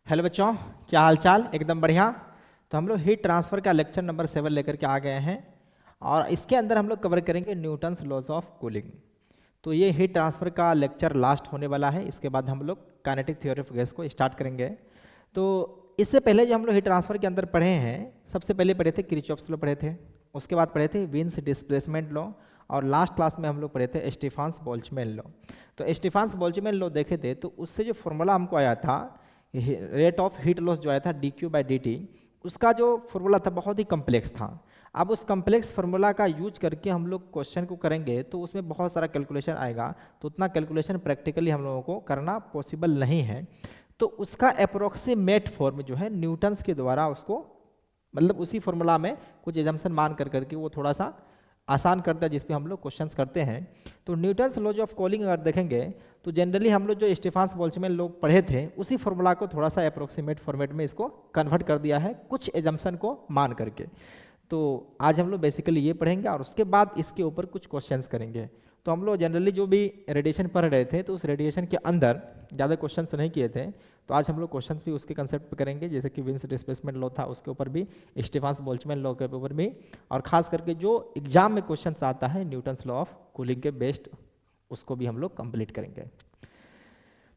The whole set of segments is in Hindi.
हेलो बच्चों, क्या हाल चाल? एकदम बढ़िया। तो हम लोग हीट ट्रांसफ़र का लेक्चर नंबर 7 लेकर के आ गए हैं और इसके अंदर हम लोग कवर करेंगे न्यूटन्स लॉज ऑफ कूलिंग। तो ये हीट ट्रांसफ़र का लेक्चर लास्ट होने वाला है। इसके बाद हम लोग काइनेटिक थ्योरी ऑफ गैस को स्टार्ट करेंगे। तो इससे पहले जो हम लोग हीट ट्रांसफ़र के अंदर पढ़े हैं, सबसे पहले पढ़े थे किरचॉफ्स लॉ पढ़े थे, उसके बाद पढ़े थे विन्स डिस्प्लेसमेंट लॉ, और लास्ट क्लास में हम लोग पढ़े थे स्टीफान्स बोल्ट्जमैन लॉ। तो स्टीफान्स बोल्ट्जमैन लॉ देखे थे तो उससे जो फॉर्मूला हमको आया था, रेट ऑफ हीट लॉस जो आया था dQ/dt, उसका जो फॉर्मूला था बहुत ही कम्प्लेक्स था। अब उस कम्प्लेक्स फार्मूला का यूज करके हम लोग क्वेश्चन को करेंगे तो उसमें बहुत सारा कैलकुलेशन आएगा, तो उतना कैलकुलेशन प्रैक्टिकली हम लोगों को करना पॉसिबल नहीं है। तो उसका अप्रोक्सीमेट फॉर्म जो है न्यूटन्स के द्वारा उसको, मतलब उसी फॉर्मूला में कुछ एजम्पशन मान कर करके वो थोड़ा सा आसान करता है, जिसपे हम लोग क्वेश्चंस करते हैं। तो न्यूटन्स लॉज ऑफ कूलिंग अगर देखेंगे तो जनरली हम लोग जो स्टीफान्स बोल्ट्जमैन लोग पढ़े थे उसी फॉर्मूला को थोड़ा सा अप्रोक्सीमेट फॉर्मेट में इसको कन्वर्ट कर दिया है कुछ एजम्पशन को मान करके। तो आज हम लोग बेसिकली ये पढ़ेंगे और उसके बाद इसके ऊपर कुछ क्वेश्चंस करेंगे। तो हम लोग जनरली जो भी रेडिएशन पढ़ रहे थे तो उस रेडिएशन के अंदर ज़्यादा क्वेश्चंस नहीं किए थे, तो आज हम लोग क्वेश्चंस भी उसके कंसेप्ट पे करेंगे, जैसे कि विन्स डिस्प्लेसमेंट लॉ था उसके ऊपर भी, स्टीफान्स बोल्ट्जमैन लॉ के ऊपर भी, और खास करके जो एग्जाम में क्वेश्चंस आता है न्यूटन्स लॉ ऑफ कूलिंग के बेस्ड, उसको भी हम लोग कंप्लीट करेंगे।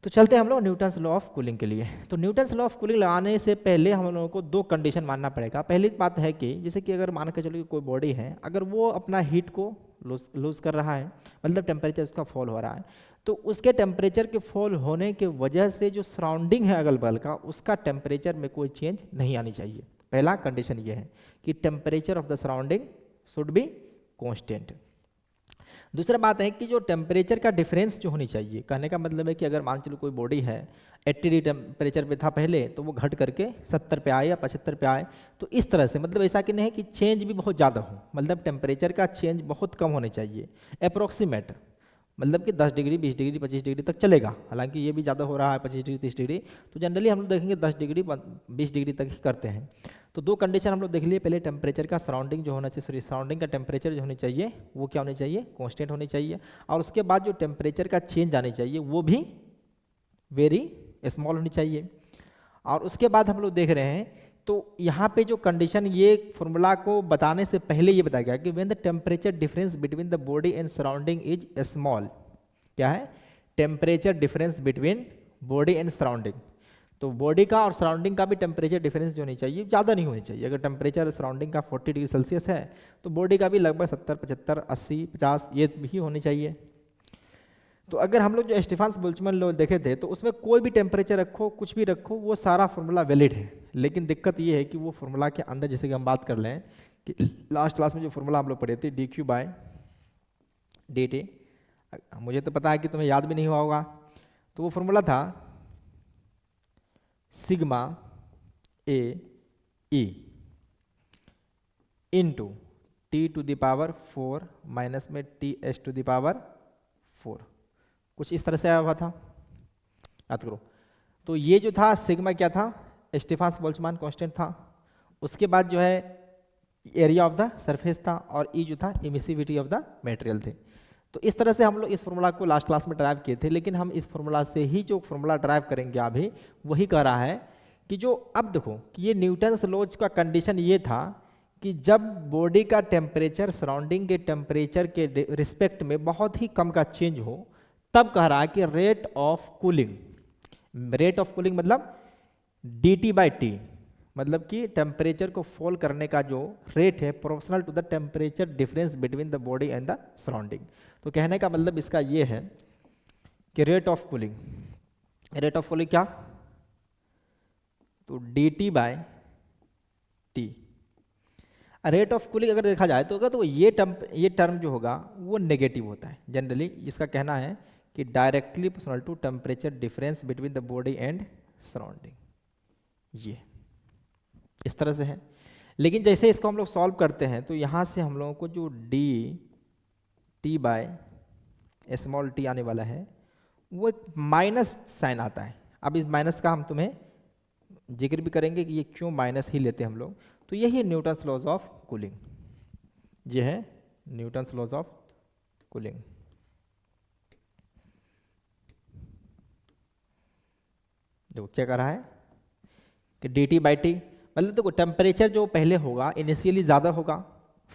तो चलते हैं हम लोग न्यूटन्स लॉ ऑफ कूलिंग के लिए। तो न्यूटन्स लॉ ऑफ कूलिंग लगाने से पहले हम लोगों को दो कंडीशन मानना पड़ेगा। पहली बात है कि जैसे कि अगर मान के चलो कोई बॉडी है, अगर वो अपना हीट को लूज कर रहा है, मतलब टेम्परेचर उसका फॉल हो रहा है, तो उसके टेम्परेचर के फॉल होने के वजह से जो सराउंडिंग है अगल बगल का, उसका टेम्परेचर में कोई चेंज नहीं आनी चाहिए। पहला कंडीशन ये है कि temperature of the surrounding should be constant. दूसरा बात है कि जो टेम्परेचर का डिफरेंस जो होनी चाहिए, कहने का मतलब है कि अगर मान चलो कोई बॉडी है 80 डिग्री टेम्परेचर पे था पहले, तो वो घट करके 70 पे आए या 75 पे आए, तो इस तरह से, मतलब ऐसा कि नहीं कि चेंज भी बहुत ज़्यादा हो, मतलब टेम्परेचर का चेंज बहुत कम होने चाहिए, अप्रोक्सीमेट, मतलब कि 10 डिग्री 20 डिग्री 25 डिग्री तक चलेगा। हालांकि ये भी ज़्यादा हो रहा है 25 डिग्री 30 डिग्री, तो जनरली हम लोग देखेंगे 10 डिग्री 20 डिग्री तक ही करते हैं। तो दो कंडीशन हम लोग देख लिए, पहले टेम्परेचर का सराउंडिंग जो होना चाहिए, सॉरी सराउंडिंग का टेम्परेचर जो होनी चाहिए वो क्या होनी चाहिए, कांस्टेंट होनी चाहिए, और उसके बाद जो टेम्परेचर का चेंज आनी चाहिए वो भी वेरी स्मॉल होनी चाहिए। और उसके बाद हम लोग देख रहे हैं, तो यहाँ पे जो कंडीशन, ये फॉर्मूला को बताने से पहले ये बताया गया कि when the temperature difference between the body and surrounding is small, क्या है, temperature difference between body and surrounding, तो बॉडी का और सराउंडिंग का भी टेम्परेचर डिफरेंस जो होनी चाहिए ज़्यादा नहीं होनी चाहिए। अगर टेम्परेचर सराउंडिंग का 40 डिग्री सेल्सियस है तो बॉडी का भी लगभग 70 75 80 50 ये भी होनी चाहिए। तो अगर हम लोग जो स्टीफान्स बोल्ट्जमैन लॉ देखे थे तो उसमें कोई भी टेम्परेचर रखो, कुछ भी रखो, वो सारा फॉर्मूला वैलिड है। लेकिन दिक्कत ये है कि वो फॉर्मूला के अंदर, जैसे कि हम बात कर लें कि लास्ट क्लास में जो फॉर्मूला हम लोग पढ़े थे dQ/dt, मुझे तो पता है कि तुम्हें याद भी नहीं हुआ होगा, तो वो फॉर्मूला था सिग्मा ए ई इंटू T⁴ माइनस में T⁴, कुछ इस तरह से आया हुआ था, याद करो। तो ये जो था सिग्मा क्या था, स्टीफान्स बोल्ट्जमैन कांस्टेंट था, उसके बाद जो है एरिया ऑफ द सरफेस था, और ई जो था एमिसिविटी ऑफ द मटेरियल थे। तो इस तरह से हम लोग इस फॉर्मूला को लास्ट क्लास में ड्राइव किए थे, लेकिन हम इस फॉर्मूला से ही जो फॉर्मूला ड्राइव करेंगे अभी, वही कह रहा है कि जो, अब देखो कि ये न्यूटन्स लॉज का कंडीशन ये था कि जब बॉडी का टेम्परेचर सराउंडिंग के टेम्परेचर के रिस्पेक्ट में बहुत ही कम का चेंज हो, तब कह रहा है कि रेट ऑफ कूलिंग मतलब dT/T, मतलब कि टेम्परेचर को फॉल करने का जो रेट है proportional to the temperature difference between the body and the surrounding. तो कहने का मतलब इसका ये है कि रेट ऑफ कूलिंग क्या, तो dT/T। रेट ऑफ कूलिंग अगर देखा जाए तो ये टर्म जो होगा वो नेगेटिव होता है जनरली। इसका कहना है कि directly proportional to temperature difference between the body and surrounding, ये इस तरह से है। लेकिन जैसे इसको हम लोग सॉल्व करते हैं तो यहाँ से हम लोगों को जो dt/t आने वाला है वो एक माइनस साइन आता है। अब इस माइनस का हम तुम्हें जिक्र भी करेंगे कि ये क्यों माइनस ही लेते हैं हम लोग। तो यही है न्यूटन्स लॉज ऑफ कूलिंग, ये है न्यूटन्स लॉज ऑफ कूलिंग। देखो क्या कर रहा है, कि डी टी बाई टी, मतलब देखो टेम्परेचर जो पहले होगा इनिशियली ज़्यादा होगा,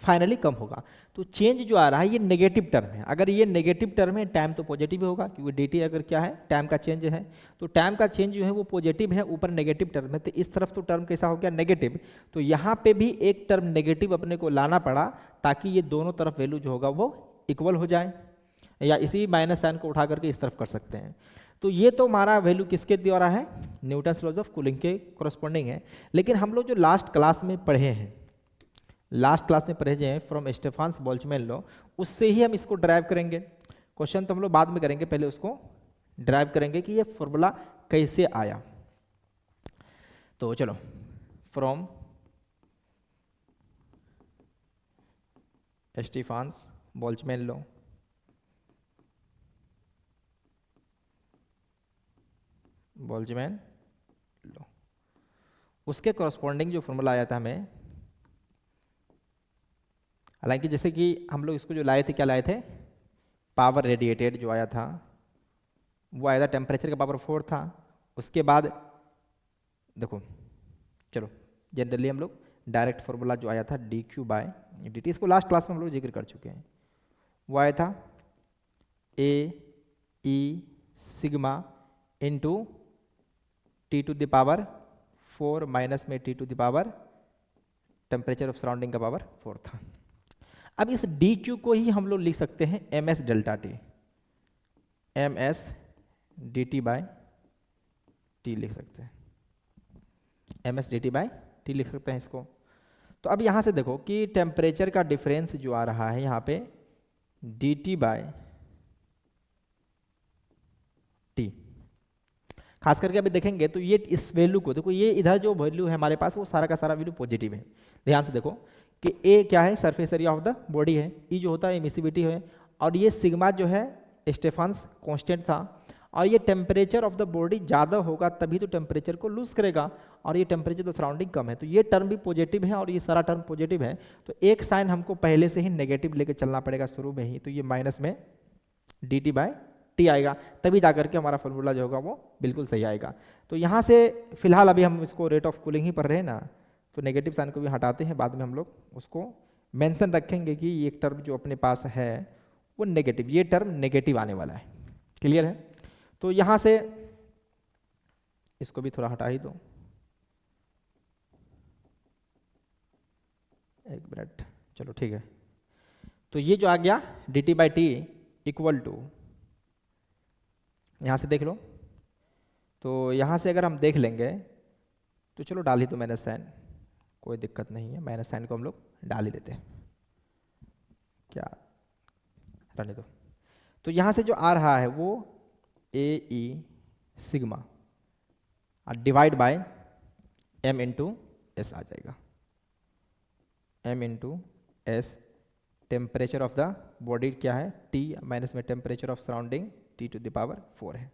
फाइनली कम होगा। तो चेंज जो आ रहा है ये नेगेटिव टर्म है। अगर ये नेगेटिव टर्म है टाइम तो पॉजिटिव होगा, क्योंकि डी टी अगर क्या है टाइम का चेंज है, तो टाइम का चेंज जो है वो पॉजिटिव है, ऊपर नेगेटिव टर्म है, तो इस तरफ तो टर्म कैसा हो गया नेगेटिव। तो यहाँ पे भी एक टर्म नेगेटिव अपने को लाना पड़ा ताकि ये दोनों तरफ वैल्यू जो होगा वो इक्वल हो जाए, या इसी माइनस साइन को उठा करके इस तरफ कर सकते हैं। तो ये तो हमारा वैल्यू किसके द्वारा है, न्यूटन्स लॉज ऑफ कूलिंग के कोरस्पॉन्डिंग है। लेकिन हम लोग जो लास्ट क्लास में पढ़े हैं, लास्ट क्लास में पढ़े हैं फ्रॉम स्टेफान्स बोल्ट्जमैन लॉ, उससे ही हम इसको ड्राइव करेंगे। क्वेश्चन तो हम लोग बाद में करेंगे, पहले उसको ड्राइव करेंगे कि ये फॉर्मूला कैसे आया। तो चलो, from Stefan's Boltzmann law, Boltzmann law, उसके कॉरस्पॉन्डिंग जो फॉर्मूला आया था हमें, हालांकि जैसे कि हम लोग इसको जो लाए थे, क्या लाए थे, पावर रेडिएटेड जो आया था वो आया था टेम्परेचर का पावर 4 था। उसके बाद देखो, चलो जनरली हम लोग डायरेक्ट फॉर्मूला जो आया था D Q by D T, इसको लास्ट क्लास में हम लोग जिक्र कर चुके हैं। वो आया था A E sigma into T to the power 4 minus में T to the power temperature of surrounding का पावर 4 था। अब इस डी क्यू को ही हम लोग लिख सकते हैं M S delta T, M S D T by T लिख सकते हैं, M S D T by T लिख सकते हैं इसको। तो अब यहाँ से देखो कि टेम्परेचर का डिफरेंस जो आ रहा है यहाँ पे डी टी बाई टी, खास करके अभी देखेंगे तो ये इस वैल्यू को देखो, ये इधर जो वैल्यू है हमारे पास वो सारा का सारा वैल्यू पॉजिटिव है। ध्यान से देखो कि ए क्या है, surface area of the body है, ई जो होता है एमिसिविटी है, और ये सिग्मा जो है स्टेफान्स कांस्टेंट था, और ये टेम्परेचर ऑफ द बॉडी ज़्यादा होगा तभी तो टेम्परेचर को लूज करेगा, और ये टेम्परेचर तो सराउंडिंग कम है, तो ये टर्म भी पॉजिटिव है और ये सारा टर्म पॉजिटिव है। तो एक साइन हमको पहले से ही नेगेटिव लेके चलना पड़ेगा शुरू में ही, तो ये माइनस में डी टी बाई टी आएगा, तभी जाकर के हमारा फॉर्मूला जो होगा वो बिल्कुल सही आएगा। तो यहाँ से फिलहाल अभी हम इसको रेट ऑफ कूलिंग ही पढ़ रहे हैं ना, तो नेगेटिव साइन को भी हटाते हैं, बाद में हम लोग उसको मेंशन रखेंगे कि ये एक टर्म जो अपने पास है वो नेगेटिव, ये टर्म नेगेटिव आने वाला है। क्लियर है? तो यहाँ से इसको भी थोड़ा हटा ही दो, एक मिनट, चलो ठीक है। तो ये जो आ गया D T by T equal to, यहाँ से देख लो, तो यहाँ से अगर हम देख लेंगे तो चलो डाल ही दो माइनस साइन, कोई दिक्कत नहीं है, माइनस साइन को हम लोग डाल ही देते हैं, क्या रहने दो। तो यहाँ से जो आ रहा है वो A E sigma divide by M into S आ जाएगा, M into S, temperature of the body क्या है टी माइनस में temperature of surrounding T to the power 4 है।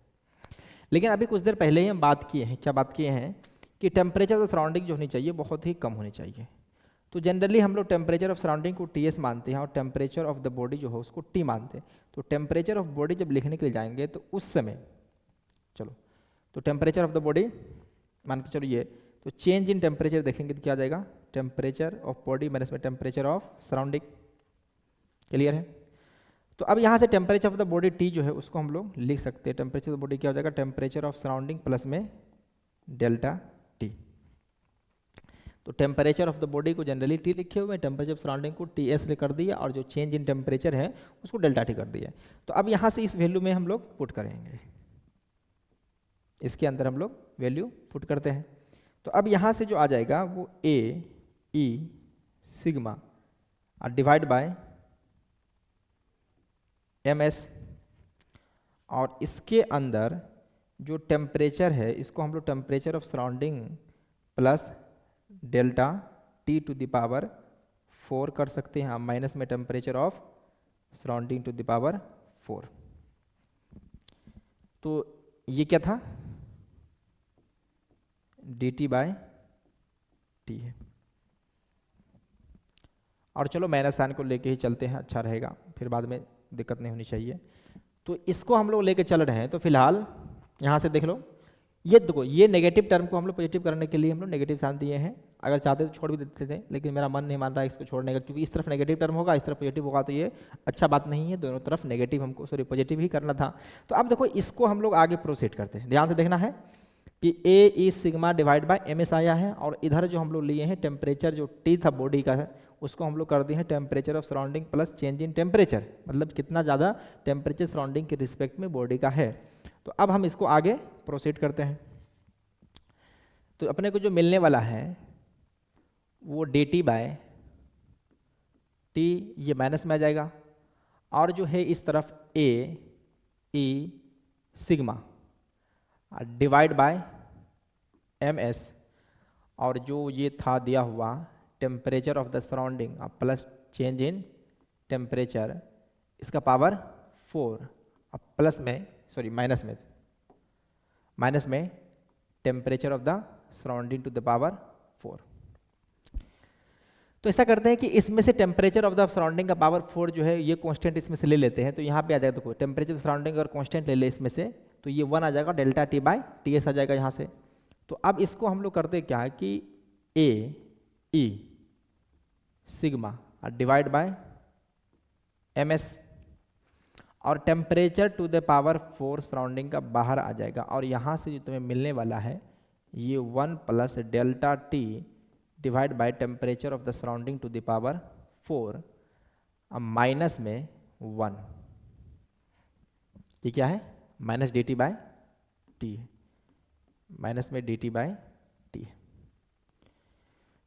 लेकिन अभी कुछ देर पहले ही हम बात किए हैं, क्या बात किए हैं कि टेम्परेचर ऑफ सराउंडिंग जो होनी चाहिए बहुत ही कम होनी चाहिए। तो जनरली हम लोग टेम्परेचर ऑफ सराउंडिंग को टी एस मानते हैं और टेम्परेचर ऑफ द बॉडी जो है उसको टी मानते हैं। तो टेम्परेचर ऑफ बॉडी जब लिखने के लिए जाएंगे तो उस समय चलो, तो टेम्परेचर ऑफ द बॉडी मान के चलो ये, तो चेंज इन टेम्परेचर देखेंगे तो क्या आ जाएगा, टेम्परेचर ऑफ बॉडी माइनस में टेम्परेचर ऑफ सराउंडिंग। क्लियर है? तो अब यहाँ से temperature of the body T जो है उसको हम लोग लिख सकते हैं, टेम्परेचर ऑफ द बॉडी क्या हो जाएगा, टेम्परेचर ऑफ सराउंडिंग प्लस में डेल्टा टी। तो टेम्परेचर ऑफ द बॉडी को जनरली टी लिखे हुए, टेम्परेचर ऑफ सराउंडिंग को टी एस कर दिया, और जो चेंज इन टेम्परेचर है उसको डेल्टा टी कर दिया। तो अब यहाँ से इस वैल्यू में हम लोग पुट करेंगे, इसके अंदर हम लोग वैल्यू पुट करते हैं। तो अब यहाँ से जो आ जाएगा वो A E sigma divide by M S, और इसके अंदर जो टेम्परेचर है इसको हम लोग temperature of surrounding plus delta T to the power 4 कर सकते हैं, माइनस में temperature of surrounding to the power 4। तो ये क्या था, डी टी बाय टी है। और चलो माइनस साइन को लेके ही चलते हैं, अच्छा रहेगा, फिर बाद में दिक्कत नहीं होनी चाहिए। तो इसको हम लोग लेके चल रहे हैं, तो फिलहाल यहाँ से देख लो ये देखो, ये नेगेटिव टर्म को हम लोग पॉजिटिव करने के लिए हम लोग नेगेटिव साइन दिए हैं। अगर चाहते तो छोड़ भी देते थे, लेकिन मेरा मन नहीं मान रहा है इसको छोड़ने का, क्योंकि इस तरफ नेगेटिव टर्म होगा, इस तरफ पॉजिटिव होगा, तो ये अच्छा बात नहीं है। दोनों तरफ नेगेटिव हमको, सॉरी पॉजिटिव ही करना था। तो अब देखो, इसको हम लोग आगे प्रोसीड करते हैं। ध्यान से देखना है कि A E sigma divide by M S आया है, और इधर जो हम लोग लिए हैं टेम्परेचर, जो टी था बॉडी का है, उसको हम लोग कर दिए हैं temperature of surrounding plus change in temperature, मतलब कितना ज़्यादा टेम्परेचर सराउंडिंग के रिस्पेक्ट में बॉडी का है। तो अब हम इसको आगे प्रोसीड करते हैं। तो अपने को जो मिलने वाला है वो डी टी बाय टी, ये माइनस में आ जाएगा, और जो है इस तरफ A E sigma divide by M S, और जो ये था दिया हुआ temperature of the surrounding plus change in temperature, इसका पावर 4, अब प्लस में, सॉरी माइनस में temperature of the surrounding to the power 4। तो ऐसा करते हैं कि इसमें से टेम्परेचर ऑफ द सराउंडिंग का पावर 4 जो है ये कांस्टेंट इसमें से ले लेते हैं। तो यहाँ पे आ जाएगा, देखो टेम्परेचर सराउंडिंग और कांस्टेंट ले ले इसमें से, तो ये 1 आ जाएगा, delta T by T S आ जाएगा यहाँ से। तो अब इसको हम लोग करते क्या है कि A E sigma divide by M S, और temperature to the power 4 surrounding का बाहर आ जाएगा, और यहाँ से जो तुम्हें मिलने वाला है ये 1 plus delta T divide by temperature of the surrounding to the power 4, अब माइनस में 1, ये क्या है minus D T by T, minus में डी टी बाय टी।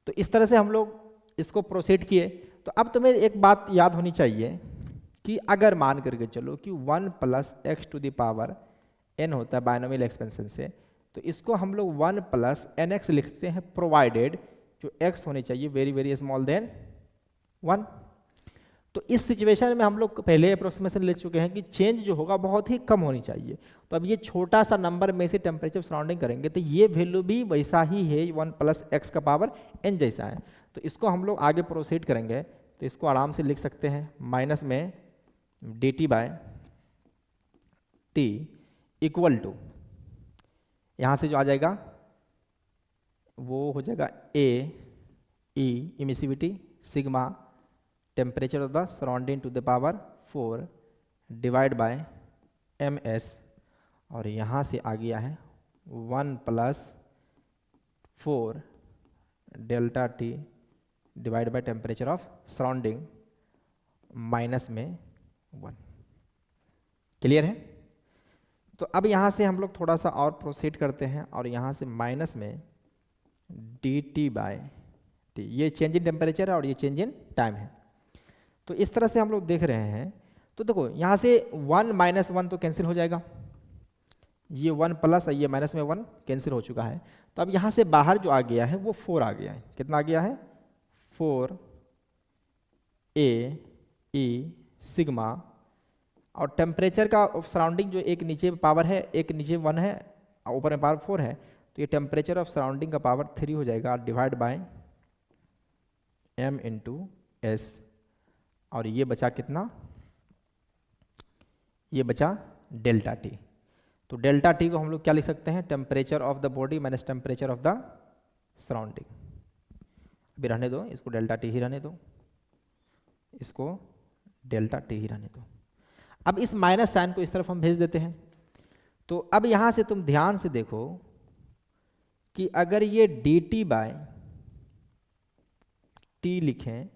तो इस तरह से हम लोग इसको प्रोसीड किए। तो अब तुम्हें एक बात याद होनी चाहिए कि अगर मान करके चलो कि 1 plus X to the power n होता है बायनोमियल एक्सपेंशन से, तो इसको हम लोग 1 प्लस एन एक्स लिखते हैं, प्रोवाइडेड जो x होनी चाहिए वेरी वेरी स्मॉल देन 1। तो इस सिचुएशन में हम लोग पहले अप्रोक्सीमेशन ले चुके हैं कि चेंज जो होगा बहुत ही कम होनी चाहिए। तो अब ये छोटा सा नंबर में से टेम्परेचर सराउंडिंग करेंगे तो ये वैल्यू भी वैसा ही है, 1 प्लस एक्स का पावर n जैसा है। तो इसको हम लोग आगे प्रोसीड करेंगे, तो इसको आराम से लिख सकते हैं माइनस में D T by T equal to, यहाँ से जो आ जाएगा वो हो जाएगा A E emissivity sigma temperature of the surrounding to the power 4 divide by M S, और यहाँ से आ गया है 1 plus 4 delta T divide by temperature of surrounding minus में 1। क्लियर है? तो अब यहाँ से हम लोग थोड़ा सा और प्रोसीड करते हैं, और यहाँ से माइनस में डी टी बाय टी, ये चेंज इन टेम्परेचर है और ये चेंज इन टाइम है। तो इस तरह से हम लोग देख रहे हैं। तो देखो यहाँ से 1 माइनस 1 तो कैंसिल हो जाएगा, ये 1 प्लस ये माइनस में 1 कैंसिल हो चुका है। तो अब यहाँ से बाहर जो आ गया है वो 4 आ गया है। कितना आ गया है? 4 ए ई सिग्मा, और टेम्परेचर का सराउंडिंग जो एक नीचे पावर है, एक नीचे 1 है, ऊपर में पावर 4 है, तो ये टेम्परेचर ऑफ सराउंडिंग का पावर 3 हो जाएगा divide by m into S, और ये बचा कितना? ये बचा डेल्टा टी। तो डेल्टा टी को हम लोग क्या लिख सकते हैं? Temperature of the body minus temperature of the surrounding. अभी रहने दो इसको, डेल्टा टी ही रहने दो, इसको डेल्टा टी ही रहने दो। अब इस माइनस साइन को इस तरफ हम भेज देते हैं। तो अब यहां से तुम ध्यान से देखो कि अगर ये डी टी बाय टी लिखें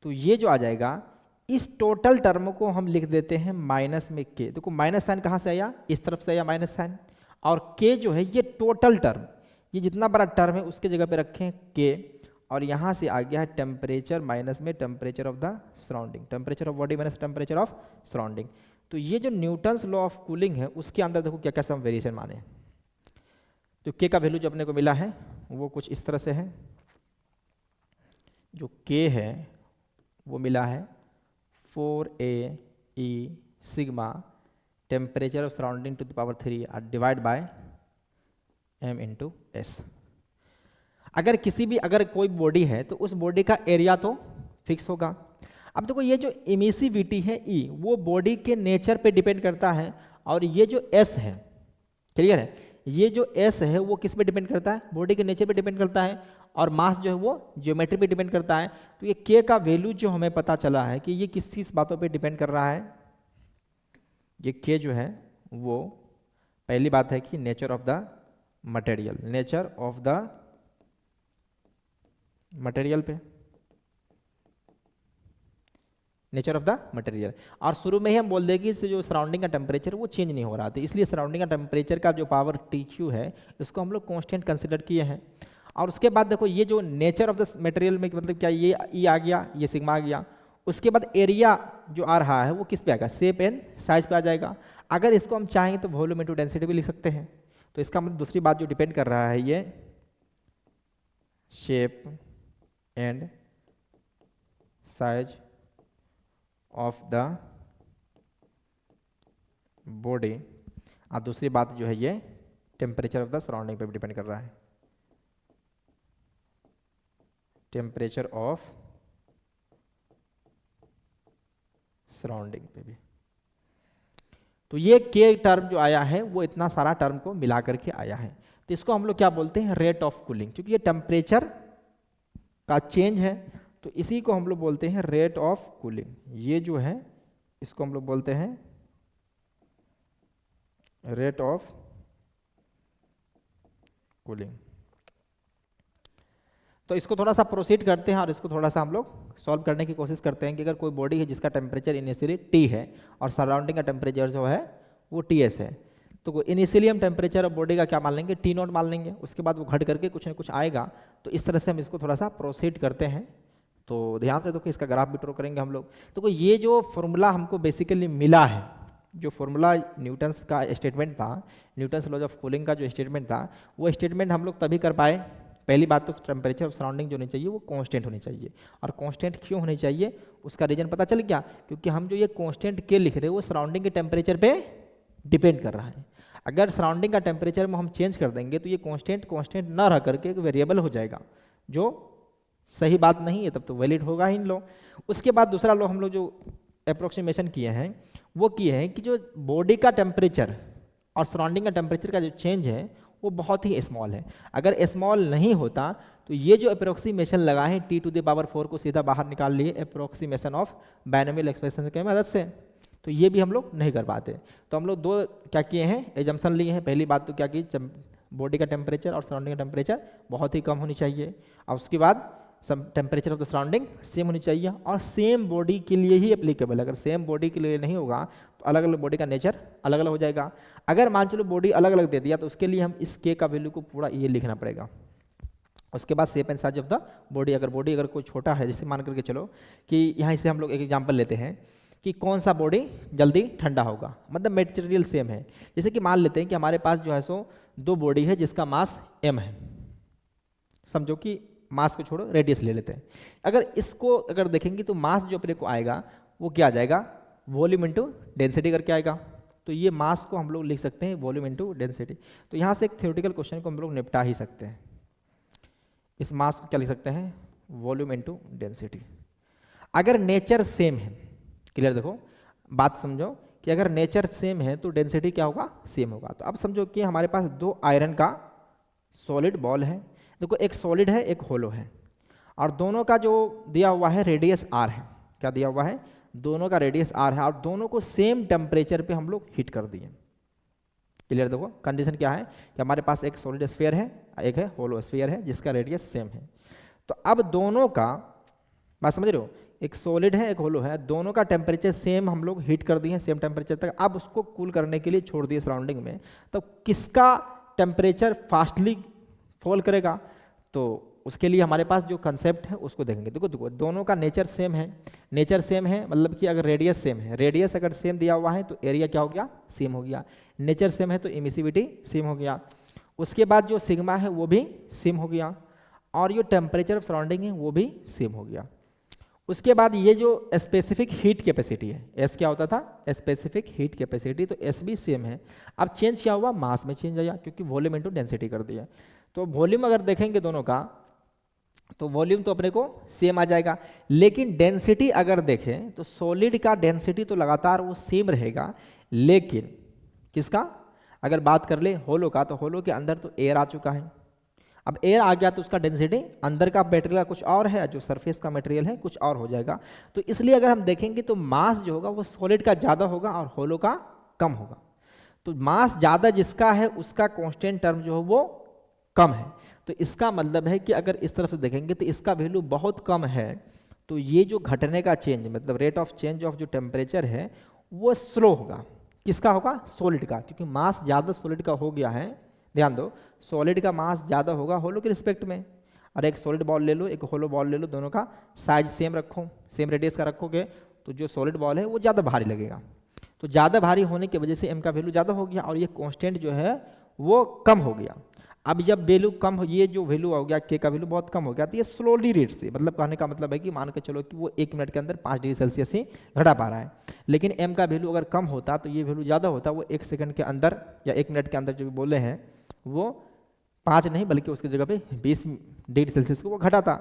तो ये जो आ जाएगा, इस टोटल टर्म को हम लिख देते हैं माइनस में के। देखो माइनस साइन कहाँ से आया? इस तरफ से आया माइनस साइन, और के जो है ये टोटल टर्म, ये जितना बड़ा टर्म है उसके जगह पे रखें के, और यहाँ से आ गया है टेम्परेचर माइनस में temperature of the surrounding, temperature of body minus temperature of surrounding. तो ये जो न्यूटन्स लॉ ऑफ कूलिंग है उसके अंदर देखो क्या क्या सब वेरिएशन माने। तो के का वैल्यू जो अपने को मिला है वो कुछ इस तरह से है। जो के है वो मिला है 4a e sigma temperature of surrounding to the power 3 divide by m into S. अगर कोई बॉडी है तो उस बॉडी का एरिया तो फिक्स होगा। अब देखो ये जो इमिसिविटी है E, वो बॉडी के नेचर पे डिपेंड करता है, और ये जो S है, क्लियर है, ये जो एस है वो किस पे डिपेंड करता है, बॉडी के नेचर पे डिपेंड करता है, और मास जो है वो ज्योमेट्री पे डिपेंड करता है। तो ये के का वैल्यू जो हमें पता चला है कि ये किस बातों पे डिपेंड कर रहा है, ये के जो है वो पहली बात है कि nature of the material, nature of the material पे, नेचर ऑफ द मटेरियल। और शुरू में ही हम बोल दें कि इससे जो सराउंडिंग का टेम्परेचर वो चेंज नहीं हो रहा था, इसलिए सराउंडिंग का टेम्परेचर का जो पावर TQ है इसको हम लोग कांस्टेंट कंसिडर किए हैं। और उसके बाद देखो ये जो नेचर ऑफ द मटेरियल में मतलब क्या, ये ई आ गया, ये सिग्मा आ गया। उसके बाद एरिया जो आ रहा है वो किस पे आएगा, शेप एंड साइज पे आ जाएगा। अगर इसको हम चाहें तो वॉल्यूम इनटू डेंसिटी भी लिख सकते हैं। तो इसका मतलब दूसरी बात जो डिपेंड कर रहा है ये shape and size of the body, और दूसरी बात जो है ये टेम्परेचर ऑफ द सराउंडिंग पे भी डिपेंड कर रहा है, टेम्परेचर ऑफ सराउंडिंग पे भी। तो ये के टर्म जो आया है वो इतना सारा टर्म को मिला करके आया है। तो इसको हम लोग क्या बोलते हैं, रेट ऑफ कूलिंग, क्योंकि ये टेम्परेचर का चेंज है तो इसी को हम लोग बोलते हैं रेट ऑफ कूलिंग। ये जो है इसको हम लोग बोलते हैं रेट ऑफ कूलिंग। तो इसको थोड़ा सा प्रोसीड करते हैं और इसको थोड़ा सा हम लोग सॉल्व करने की कोशिश करते हैं कि अगर कोई बॉडी है जिसका टेम्परेचर इनिशियली T है और सराउंडिंग का टेम्परेचर जो है वो TS है, तो इनिशियली हम टेम्परेचर ऑफ बॉडी का क्या मान लेंगे, T0 मान लेंगे। उसके बाद वो घट करके कुछ ना कुछ आएगा। तो इस तरह से हम इसको थोड़ा सा प्रोसीड करते हैं। तो ध्यान से देखो, इसका ग्राफ भी ड्रॉ करेंगे हम लोग। तो ये जो फॉर्मूला हमको बेसिकली मिला है, जो फॉर्मूला न्यूटन्स का स्टेटमेंट था, न्यूटन्स लॉज ऑफ कूलिंग का जो स्टेटमेंट था, वो स्टेटमेंट हम लोग तभी कर पाए, पहली बात तो टेम्परेचर ऑफ सराउंडिंग जो होनी चाहिए वो कांस्टेंट होनी चाहिए। और कांस्टेंट क्यों होनी चाहिए उसका रीजन पता चल गया, क्योंकि हम जो ये कांस्टेंट के लिख रहे हैं वो सराउंडिंग के टेम्परेचर पे डिपेंड कर रहा है। अगर सराउंडिंग का टेम्परेचर में हम चेंज कर देंगे तो ये कांस्टेंट ना रह करके एक वेरिएबल हो जाएगा, जो सही बात नहीं है, तब तो वैलिड होगा ही इन लो। उसके बाद दूसरा लो हम लोग जो अप्रोक्सीमेशन किए हैं वो किए हैं कि जो बॉडी का टेम्परेचर और सराउंडिंग का टेम्परेचर का जो चेंज है वो बहुत ही स्मॉल है। अगर स्मॉल नहीं होता तो ये जो अप्रोक्सीमेशन लगा है T⁴ को सीधा बाहर निकाल लिए अप्रोक्सीमेशन ऑफ बाइनोमियल एक्सप्रेशन की मदद से, तो ये भी हम लोग नहीं कर पाते। तो हम लोग दो क्या किए हैं, एजम्पशन लिए हैं। पहली बात तो क्या की, बॉडी का टेम्परेचर और सराउंडिंग का टेम्परेचर बहुत ही कम होनी चाहिए, और उसके बाद temperature of the surrounding same होनी चाहिए, और सेम बॉडी के लिए ही एप्लीकेबल। अगर सेम बॉडी के लिए नहीं होगा तो अलग अलग बॉडी का नेचर अलग अलग हो जाएगा। अगर मान चलो बॉडी अलग अलग दे दिया तो उसके लिए हम इस के का वैल्यू को पूरा ये लिखना पड़ेगा। उसके बाद shape and size of the body, अगर कोई छोटा है, जैसे मान करके चलो कि यहाँ से हम लोग एक एग्जाम्पल लेते हैं कि कौन सा बॉडी जल्दी ठंडा होगा, मतलब मटेरियल सेम है। जैसे कि मान लेते हैं कि हमारे पास जो है सो दो बॉडी है जिसका मास m है, समझो कि मास को छोड़ो रेडियस ले लेते हैं। अगर इसको अगर देखेंगे तो मास जो अपने को आएगा वो क्या आ जाएगा, वॉल्यूम इनटू डेंसिटी करके आएगा। तो ये मास को हम लोग लिख सकते हैं वॉल्यूम इनटू डेंसिटी। तो यहाँ से एक थ्योरेटिकल क्वेश्चन को हम लोग निपटा ही सकते हैं। इस मास को क्या लिख सकते हैं, वॉल्यूम इनटू डेंसिटी। अगर नेचर सेम है, क्लियर देखो बात समझो कि अगर नेचर सेम है तो डेंसिटी क्या होगा, सेम होगा। तो अब समझो कि हमारे पास दो आयरन का सॉलिड बॉल है, देखो एक सॉलिड है एक होलो है, और दोनों का जो दिया हुआ है रेडियस r है। क्या दिया हुआ है, दोनों का रेडियस r है, और दोनों को सेम टेम्परेचर पे हम लोग हीट कर दिए। क्लियर देखो कंडीशन क्या है कि हमारे पास एक सॉलिड स्फीयर है, एक है होलो स्फीयर है जिसका रेडियस सेम है। तो अब दोनों का, बात समझ रहे हो, एक सॉलिड है एक होलो है, दोनों का टेम्परेचर सेम हम लोग हीट कर दिए सेम टेम्परेचर तक। अब उसको कूल करने के लिए छोड़ दिए सराउंडिंग में, तो किसका टेम्परेचर फास्टली फॉल करेगा, तो उसके लिए हमारे पास जो कंसेप्ट है उसको देखेंगे। देखो दोनों का नेचर सेम है, नेचर सेम है मतलब कि अगर रेडियस सेम है, रेडियस अगर सेम दिया हुआ है तो एरिया क्या हो गया, सेम हो गया। नेचर सेम है तो इमिसिविटी सेम हो गया। उसके बाद जो सिग्मा है वो भी सेम हो गया, और जो टेम्परेचर ऑफ सराउंडिंग है वो भी सेम हो गया। उसके बाद ये जो स्पेसिफिक हीट कैपेसिटी है, एस क्या होता था, स्पेसिफिक हीट कैपेसिटी, तो एस भी सेम है। अब चेंज क्या हुआ, मास में चेंज आया क्योंकि वॉल्यूम इनटू डेंसिटी कर दिया। तो वॉल्यूम अगर देखेंगे दोनों का तो वॉल्यूम तो अपने को सेम आ जाएगा, लेकिन डेंसिटी अगर देखें तो सॉलिड का डेंसिटी तो लगातार वो सेम रहेगा, लेकिन किसका, अगर बात कर ले होलो का, तो होलो के अंदर तो एयर आ चुका है। अब एयर आ गया तो उसका डेंसिटी अंदर का मटेरियल कुछ और है, जो सरफेस का मटेरियल है कुछ और हो जाएगा। तो इसलिए अगर हम देखेंगे तो मास जो होगा वो सॉलिड का ज़्यादा होगा और होलो का कम होगा। तो मास ज़्यादा जिसका है उसका कांस्टेंट टर्म जो है वो कम है। तो इसका मतलब है कि अगर इस तरफ से देखेंगे तो इसका वैल्यू बहुत कम है, तो ये जो घटने का चेंज मतलब रेट ऑफ चेंज ऑफ जो टेम्परेचर है वो स्लो होगा। किसका होगा? सॉलिड का, क्योंकि मास ज़्यादा सॉलिड का हो गया है। ध्यान दो, सॉलिड का मास ज़्यादा होगा होलो के रिस्पेक्ट में। और एक सॉलिड बॉल ले लो, एक होलो बॉल ले लो, दोनों का साइज सेम रखो, सेम रेडियस का रखोगे तो जो सॉलिड बॉल है वो ज़्यादा भारी लगेगा। तो ज़्यादा भारी होने की वजह से एम का वैल्यू ज़्यादा हो गया और ये कांस्टेंट जो है वो कम हो गया। अब जब वैल्यू कम हो, ये जो वैल्यू हो गया के का वैल्यू बहुत कम हो गया, तो ये स्लोली रेट से, मतलब कहने का मतलब है कि मान के चलो कि वो 1 मिनट के अंदर 5 डिग्री सेल्सियस से घटा पा रहा है। लेकिन एम का वैल्यू अगर कम होता तो ये वैल्यू ज़्यादा होता, वो 1 सेकंड के अंदर या 1 मिनट के अंदर जो भी बोले हैं वो 5 नहीं बल्कि उसकी जगह पे 20 डिग्री सेल्सियस को वो घटाता।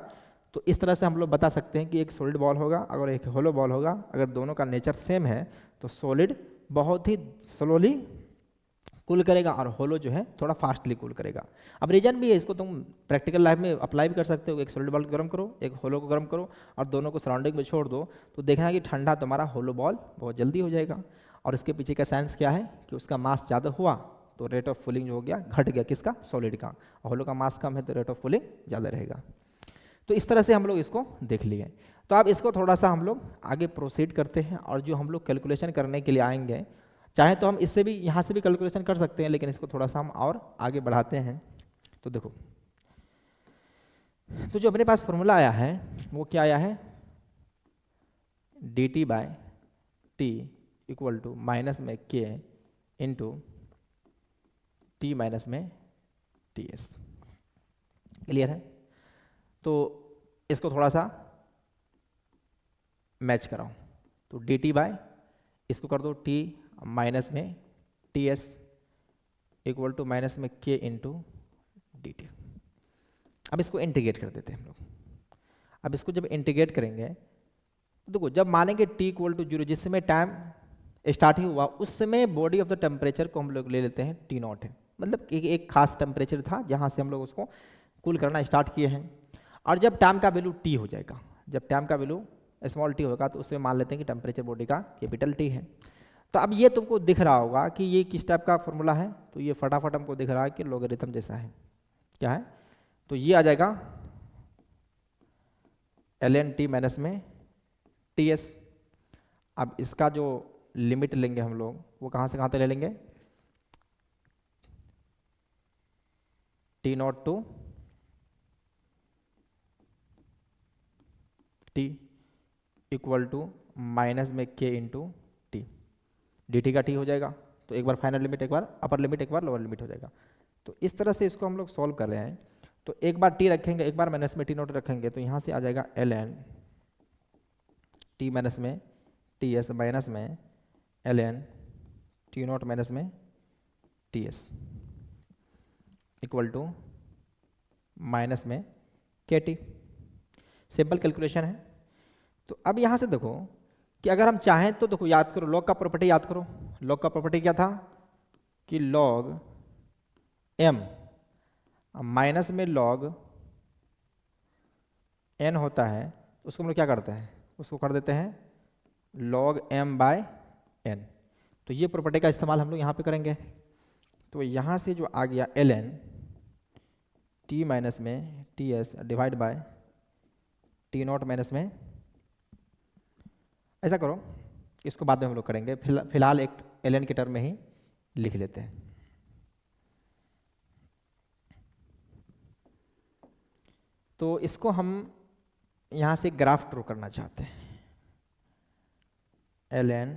तो इस तरह से हम लोग बता सकते हैं कि एक सॉलिड बॉल होगा और एक होलो बॉल होगा, अगर दोनों का नेचर सेम है तो सॉलिड बहुत ही स्लोली कूल करेगा और होलो जो है थोड़ा फास्टली कूल करेगा। अब रीजन भी है, इसको तुम प्रैक्टिकल लाइफ में अप्लाई भी कर सकते हो। एक सॉलिड बॉल को गर्म करो, एक होलो को गर्म करो और दोनों को सराउंडिंग में छोड़ दो, तो देखना कि ठंडा तुम्हारा होलो बॉल बहुत जल्दी हो जाएगा। और इसके पीछे का साइंस क्या है कि उसका मास ज़्यादा हुआ तो रेट ऑफ कूलिंग जो हो गया घट गया, किसका? सॉलिड का। होलो का मास कम है तो रेट ऑफ कूलिंग ज़्यादा रहेगा। तो इस तरह से हम लोग इसको देख लिए। तो अब इसको थोड़ा सा हम लोग आगे प्रोसीड करते हैं और जो हम लोग कैलकुलेशन करने के लिए आएंगे, चाहे तो हम इससे भी यहाँ से भी कैलकुलेशन कर सकते हैं, लेकिन इसको थोड़ा सा हम और आगे बढ़ाते हैं। तो देखो, तो जो अपने पास फॉर्मूला आया है वो क्या आया है? dt by T equal to minus में k इंटू टी माइनस में टी एस। क्लियर है? तो इसको थोड़ा सा मैच कराओ, तो dt बाय इसको कर दो t माइनस में T S equal to minus में k इंटू डी टी। अब इसको इंटीग्रेट कर देते हैं हम लोग। अब इसको जब इंटीग्रेट करेंगे तो देखो, जब मानेंगे t इक्वल टू 0, जिस समय टाइम स्टार्ट ही हुआ उस समय बॉडी ऑफ द टेम्परेचर को हम लोग ले लेते हैं T नॉट है, मतलब एक खास टेम्परेचर था जहाँ से हम लोग उसको कूल करना स्टार्ट किए हैं। और जब टाइम का वैल्यू t हो जाएगा, जब टाइम का वैल्यू स्मॉल t होगा तो उसमें मान लेते हैं कि टेम्परेचर बॉडी का कैपिटल T है। तो अब ये तुमको दिख रहा होगा कि ये किस टाइप का फॉर्मूला है, तो ये फटाफट हमको दिख रहा है कि लॉगरिथम जैसा है। क्या है? तो ये आ जाएगा ln t माइनस में ts। अब इसका जो लिमिट लेंगे हम लोग वो कहाँ से कहाँ तक ले लेंगे? t naught to t equal to minus में k इंटू टी। dt का t हो जाएगा, तो एक बार फाइनल लिमिट, एक बार अपर लिमिट, एक बार लोअर लिमिट हो जाएगा। तो इस तरह से इसको हम लोग सॉल्व कर रहे हैं। तो एक बार t रखेंगे, एक बार माइनस में t नॉट रखेंगे, तो यहाँ से आ जाएगा ln t माइनस में ts माइनस में ln t नॉट माइनस में ts इक्वल टू माइनस में kt। सिंपल कैलकुलेशन है। तो अब यहाँ से देखो कि अगर हम चाहें तो देखो, याद करो लॉग का प्रॉपर्टी, याद करो लॉग का प्रॉपर्टी क्या था कि लॉग m माइनस में लॉग n होता है, तो उसको हम लोग क्या करते हैं? उसको कर देते हैं log m बाय n। तो ये प्रॉपर्टी का इस्तेमाल हम लोग यहाँ पे करेंगे। तो यहाँ से जो आ गया ln t माइनस में ts divide by t not minus में, ऐसा करो, इसको बाद में हम लोग करेंगे, फिलहाल एक ln के टर्म में ही लिख लेते हैं। तो इसको हम यहाँ से ग्राफ ड्रॉ करना चाहते हैं। ln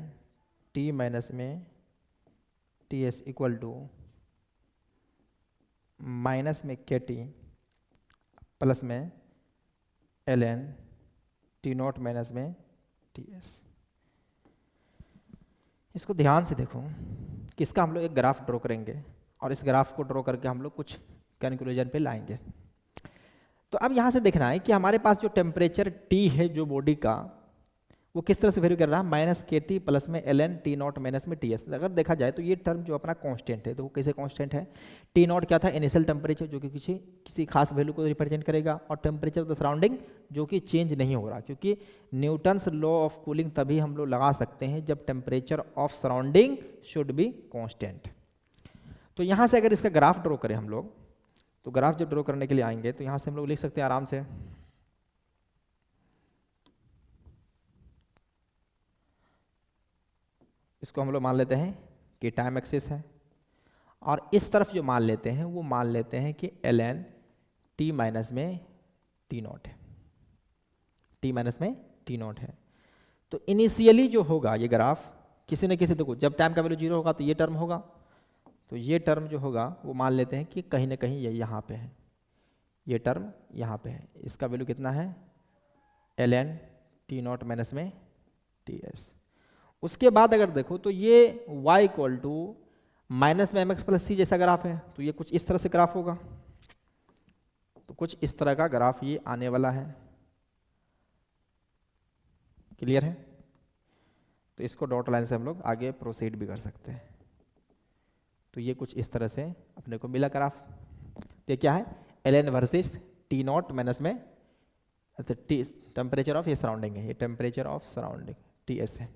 t माइनस में ts इक्वल टू माइनस में kt प्लस में ln t नॉट माइनस में ts। इसको ध्यान से देखो कि इसका हम लोग एक ग्राफ ड्रॉ करेंगे और इस ग्राफ को ड्रॉ करके हम लोग कुछ कंक्लूजन पे लाएंगे। तो अब यहाँ से देखना है कि हमारे पास जो टेम्परेचर T है जो बॉडी का, वो किस तरह से वेरी कर रहा है, माइनस के टी प्लस में L N T not minus में टी एस। अगर देखा जाए तो ये टर्म जो अपना कांस्टेंट है, तो वो कैसे कांस्टेंट है, टी नॉट क्या था, इनिशियल टेम्परेचर जो कि किसी खास वैल्यू को रिप्रेजेंट करेगा, और टेम्परेचर ऑफ द सराउंडिंग जो कि चेंज नहीं हो रहा, क्योंकि न्यूटन्स लॉ ऑफ कूलिंग तभी हम लोग लगा सकते हैं जब temperature of surrounding should be constant. तो यहाँ से अगर इसका ग्राफ ड्रॉ करें हम लोग, तो ग्राफ जब ड्रॉ करने के लिए आएंगे तो यहाँ से हम लोग लिख सकते हैं आराम से, इसको हम लोग मान लेते हैं कि टाइम एक्सिस है, और इस तरफ जो मान लेते हैं वो मान लेते हैं कि एल एन टी माइनस में टी नॉट है, टी माइनस में टी नॉट है। तो इनिशियली जो होगा ये ग्राफ किसी न किसी, देखो जब टाइम का वैल्यू जीरो होगा तो ये टर्म होगा, तो ये टर्म जो होगा वो मान लेते हैं कि कहीं ना कहीं ये यहाँ पे है, ये टर्म यहाँ पे है, इसका वैल्यू कितना है, L N T not minus में टी एस। उसके बाद अगर देखो तो ये y इक्वल टू माइनस में एम एक्स प्लस सी जैसा ग्राफ है, तो ये कुछ इस तरह से ग्राफ होगा, तो कुछ इस तरह का ग्राफ ये आने वाला है। क्लियर है? तो इसको डॉट लाइन से हम लोग आगे प्रोसीड भी कर सकते हैं। तो ये कुछ इस तरह से अपने को मिला ग्राफ। ये क्या है, L N versus T not minus में टी टेम्परेचर ऑफ ये सराउंडिंग है, ये temperature of surrounding T S है।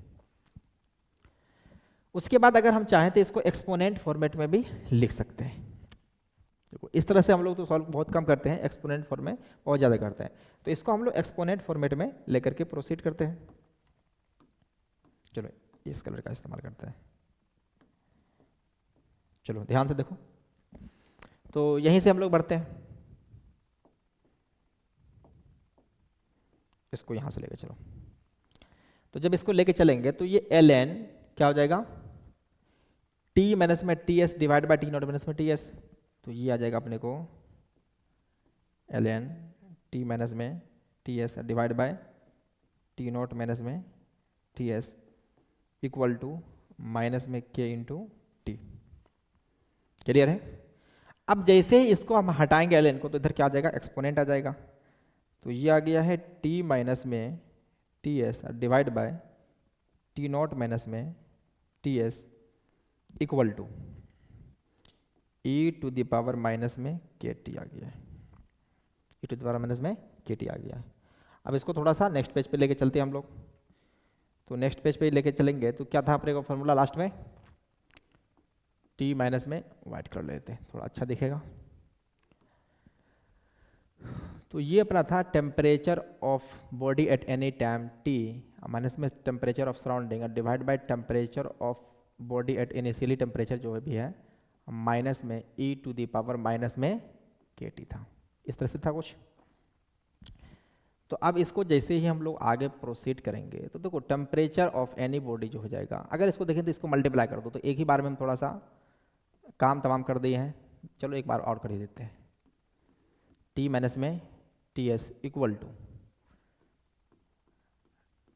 उसके बाद अगर हम चाहें तो इसको एक्सपोनेंट फॉर्मेट में भी लिख सकते हैं। देखो इस तरह से हम लोग तो सॉल्व बहुत कम करते हैं, एक्सपोनेंट फॉर्म में बहुत ज़्यादा करते हैं, तो इसको हम लोग एक्सपोनेंट फॉर्मेट में लेकर के प्रोसीड करते हैं। चलो इस कलर का इस्तेमाल करते हैं। चलो ध्यान से देखो, तो यहीं से हम लोग बढ़ते हैं, इसको यहां से लेकर चलो। तो जब इसको लेके चलेंगे तो ये एल एन क्या हो जाएगा, टी माइनस में T S divide by T not minus में टी एस, तो ये आ जाएगा अपने को एल एन टी माइनस में T S divide by T not minus में T S equal to minus में के इंटू टी। क्लियर है? अब जैसे ही इसको हम हटाएंगे एल एन को, तो इधर क्या आ जाएगा, एक्सपोनेंट आ जाएगा, तो ये आ गया है टी माइनस में T S divide by T not minus में T S equal to E to the power minus में के टी आ गया है, E to the power minus में के टी आ गया है। अब इसको थोड़ा सा नेक्स्ट पेज पे लेके चलते हैं हम लोग। तो नेक्स्ट पेज पे लेके चलेंगे तो क्या था अपने को फॉर्मूला लास्ट में, टी माइनस में वाइट कर लेते हैं, थोड़ा अच्छा दिखेगा। तो ये अपना था temperature of body at any time T minus में temperature of surrounding divide by temperature of body at initially temperature जो भी है माइनस में E to the power minus में के टी था। इस तरह से था कुछ। तो अब इसको जैसे ही हम लोग आगे प्रोसीड करेंगे तो देखो टेम्परेचर ऑफ एनी बॉडी जो हो जाएगा, अगर इसको देखें तो इसको मल्टीप्लाई कर दो, तो एक ही बार में हम थोड़ा सा काम तमाम कर दिए हैं। चलो एक बार और कर ही देते हैं, टी माइनस में T S equal to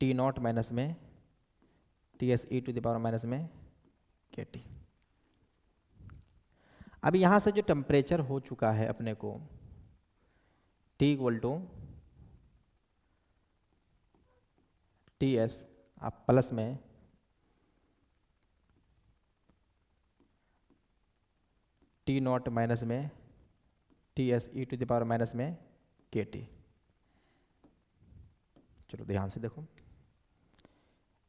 T not minus में T S E to the power minus में के टी। अब यहाँ से जो टेम्परेचर हो चुका है अपने को T equal to T S आप प्लस में टी नॉट माइनस में T S E to the power minus में के टी। चलो ध्यान से देखो,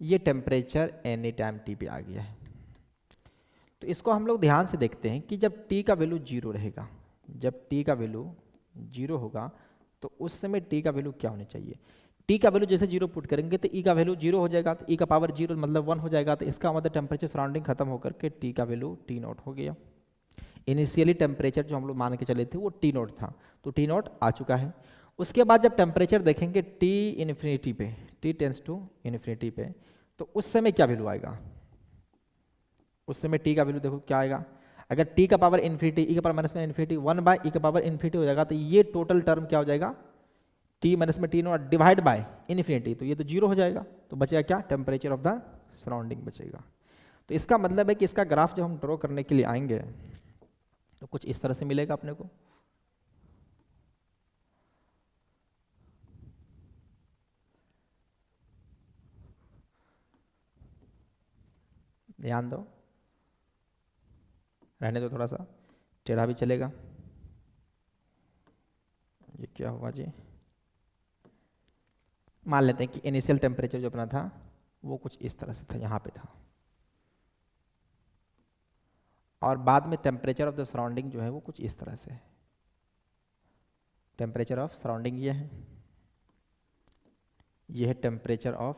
ये टेम्परेचर एनी टाइम टी पे आ गया है। तो इसको हम लोग ध्यान से देखते हैं कि जब टी का वैल्यू जीरो रहेगा, जब टी का वैल्यू जीरो होगा तो उस समय टी का वैल्यू क्या होनी चाहिए, टी का वैल्यू जैसे जीरो पुट करेंगे तो ई का वैल्यू जीरो हो जाएगा, तो ई का पावर जीरो मतलब 1 हो जाएगा, तो इसका मतलब टेम्परेचर सराउंडिंग खत्म होकर के टी का वैल्यू टी नॉट हो गया। इनिशियली टेम्परेचर जो हम लोग मान के चले थे वो टी नॉट था, तो टी नॉट आ चुका है। उसके बाद जब टेम्परेचर देखेंगे टी इन्फिनिटी पे, टी टेंस टू इन्फिनिटी पे, तो उस समय क्या वैल्यू आएगा, उस समय टी का वैल्यू देखो क्या आएगा। अगर टी का पावर इन्फिनिटी ई का पावर माइनस में इन्फिनिटी 1 बाय ई का पावर इन्फिनिटी हो जाएगा, तो ये टोटल टर्म क्या हो जाएगा, टी माइनस में T not divide by infinity, तो ये तो जीरो हो जाएगा, तो बचेगा क्या, टेम्परेचर ऑफ द सराउंडिंग बचेगा। तो इसका मतलब है कि इसका ग्राफ जब हम ड्रॉ करने के लिए आएंगे तो कुछ इस तरह से मिलेगा अपने को। ध्यान दो, रहने दो, थोड़ा सा टेढ़ा भी चलेगा। ये क्या हुआ जी, मान लेते हैं कि इनिशियल टेम्परेचर जो अपना था वो कुछ इस तरह से था, यहाँ पे था, और बाद में टेम्परेचर ऑफ द सराउंडिंग जो है वो कुछ इस तरह से है। टेम्परेचर ऑफ सराउंडिंग ये है टेम्परेचर ऑफ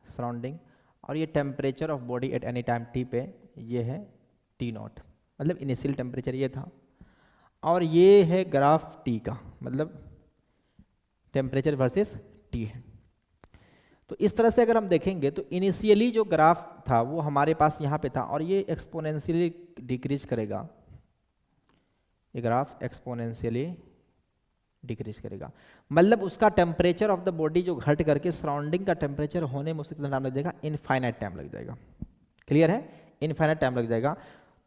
सराउंडिंग, और ये temperature of body at any time T पे ये है टी नॉट, मतलब इनिशियल टेम्परेचर ये था, और ये है ग्राफ टी का, मतलब टेम्परेचर वर्सेस टी है। तो इस तरह से अगर हम देखेंगे तो इनिशियली जो ग्राफ था वो हमारे पास यहाँ पे था, और ये एक्सपोनेंशियली डिक्रीज करेगा, ये ग्राफ एक्सपोनेंशियली डिक्रीज करेगा, मतलब उसका टेम्परेचर ऑफ द बॉडी जो घट करके सराउंडिंग का टेम्परेचर होने में उसे कितना टाइम लग जाएगा, इनफाइनाइट टाइम लग जाएगा। क्लियर है, इनफाइनाइट टाइम लग जाएगा।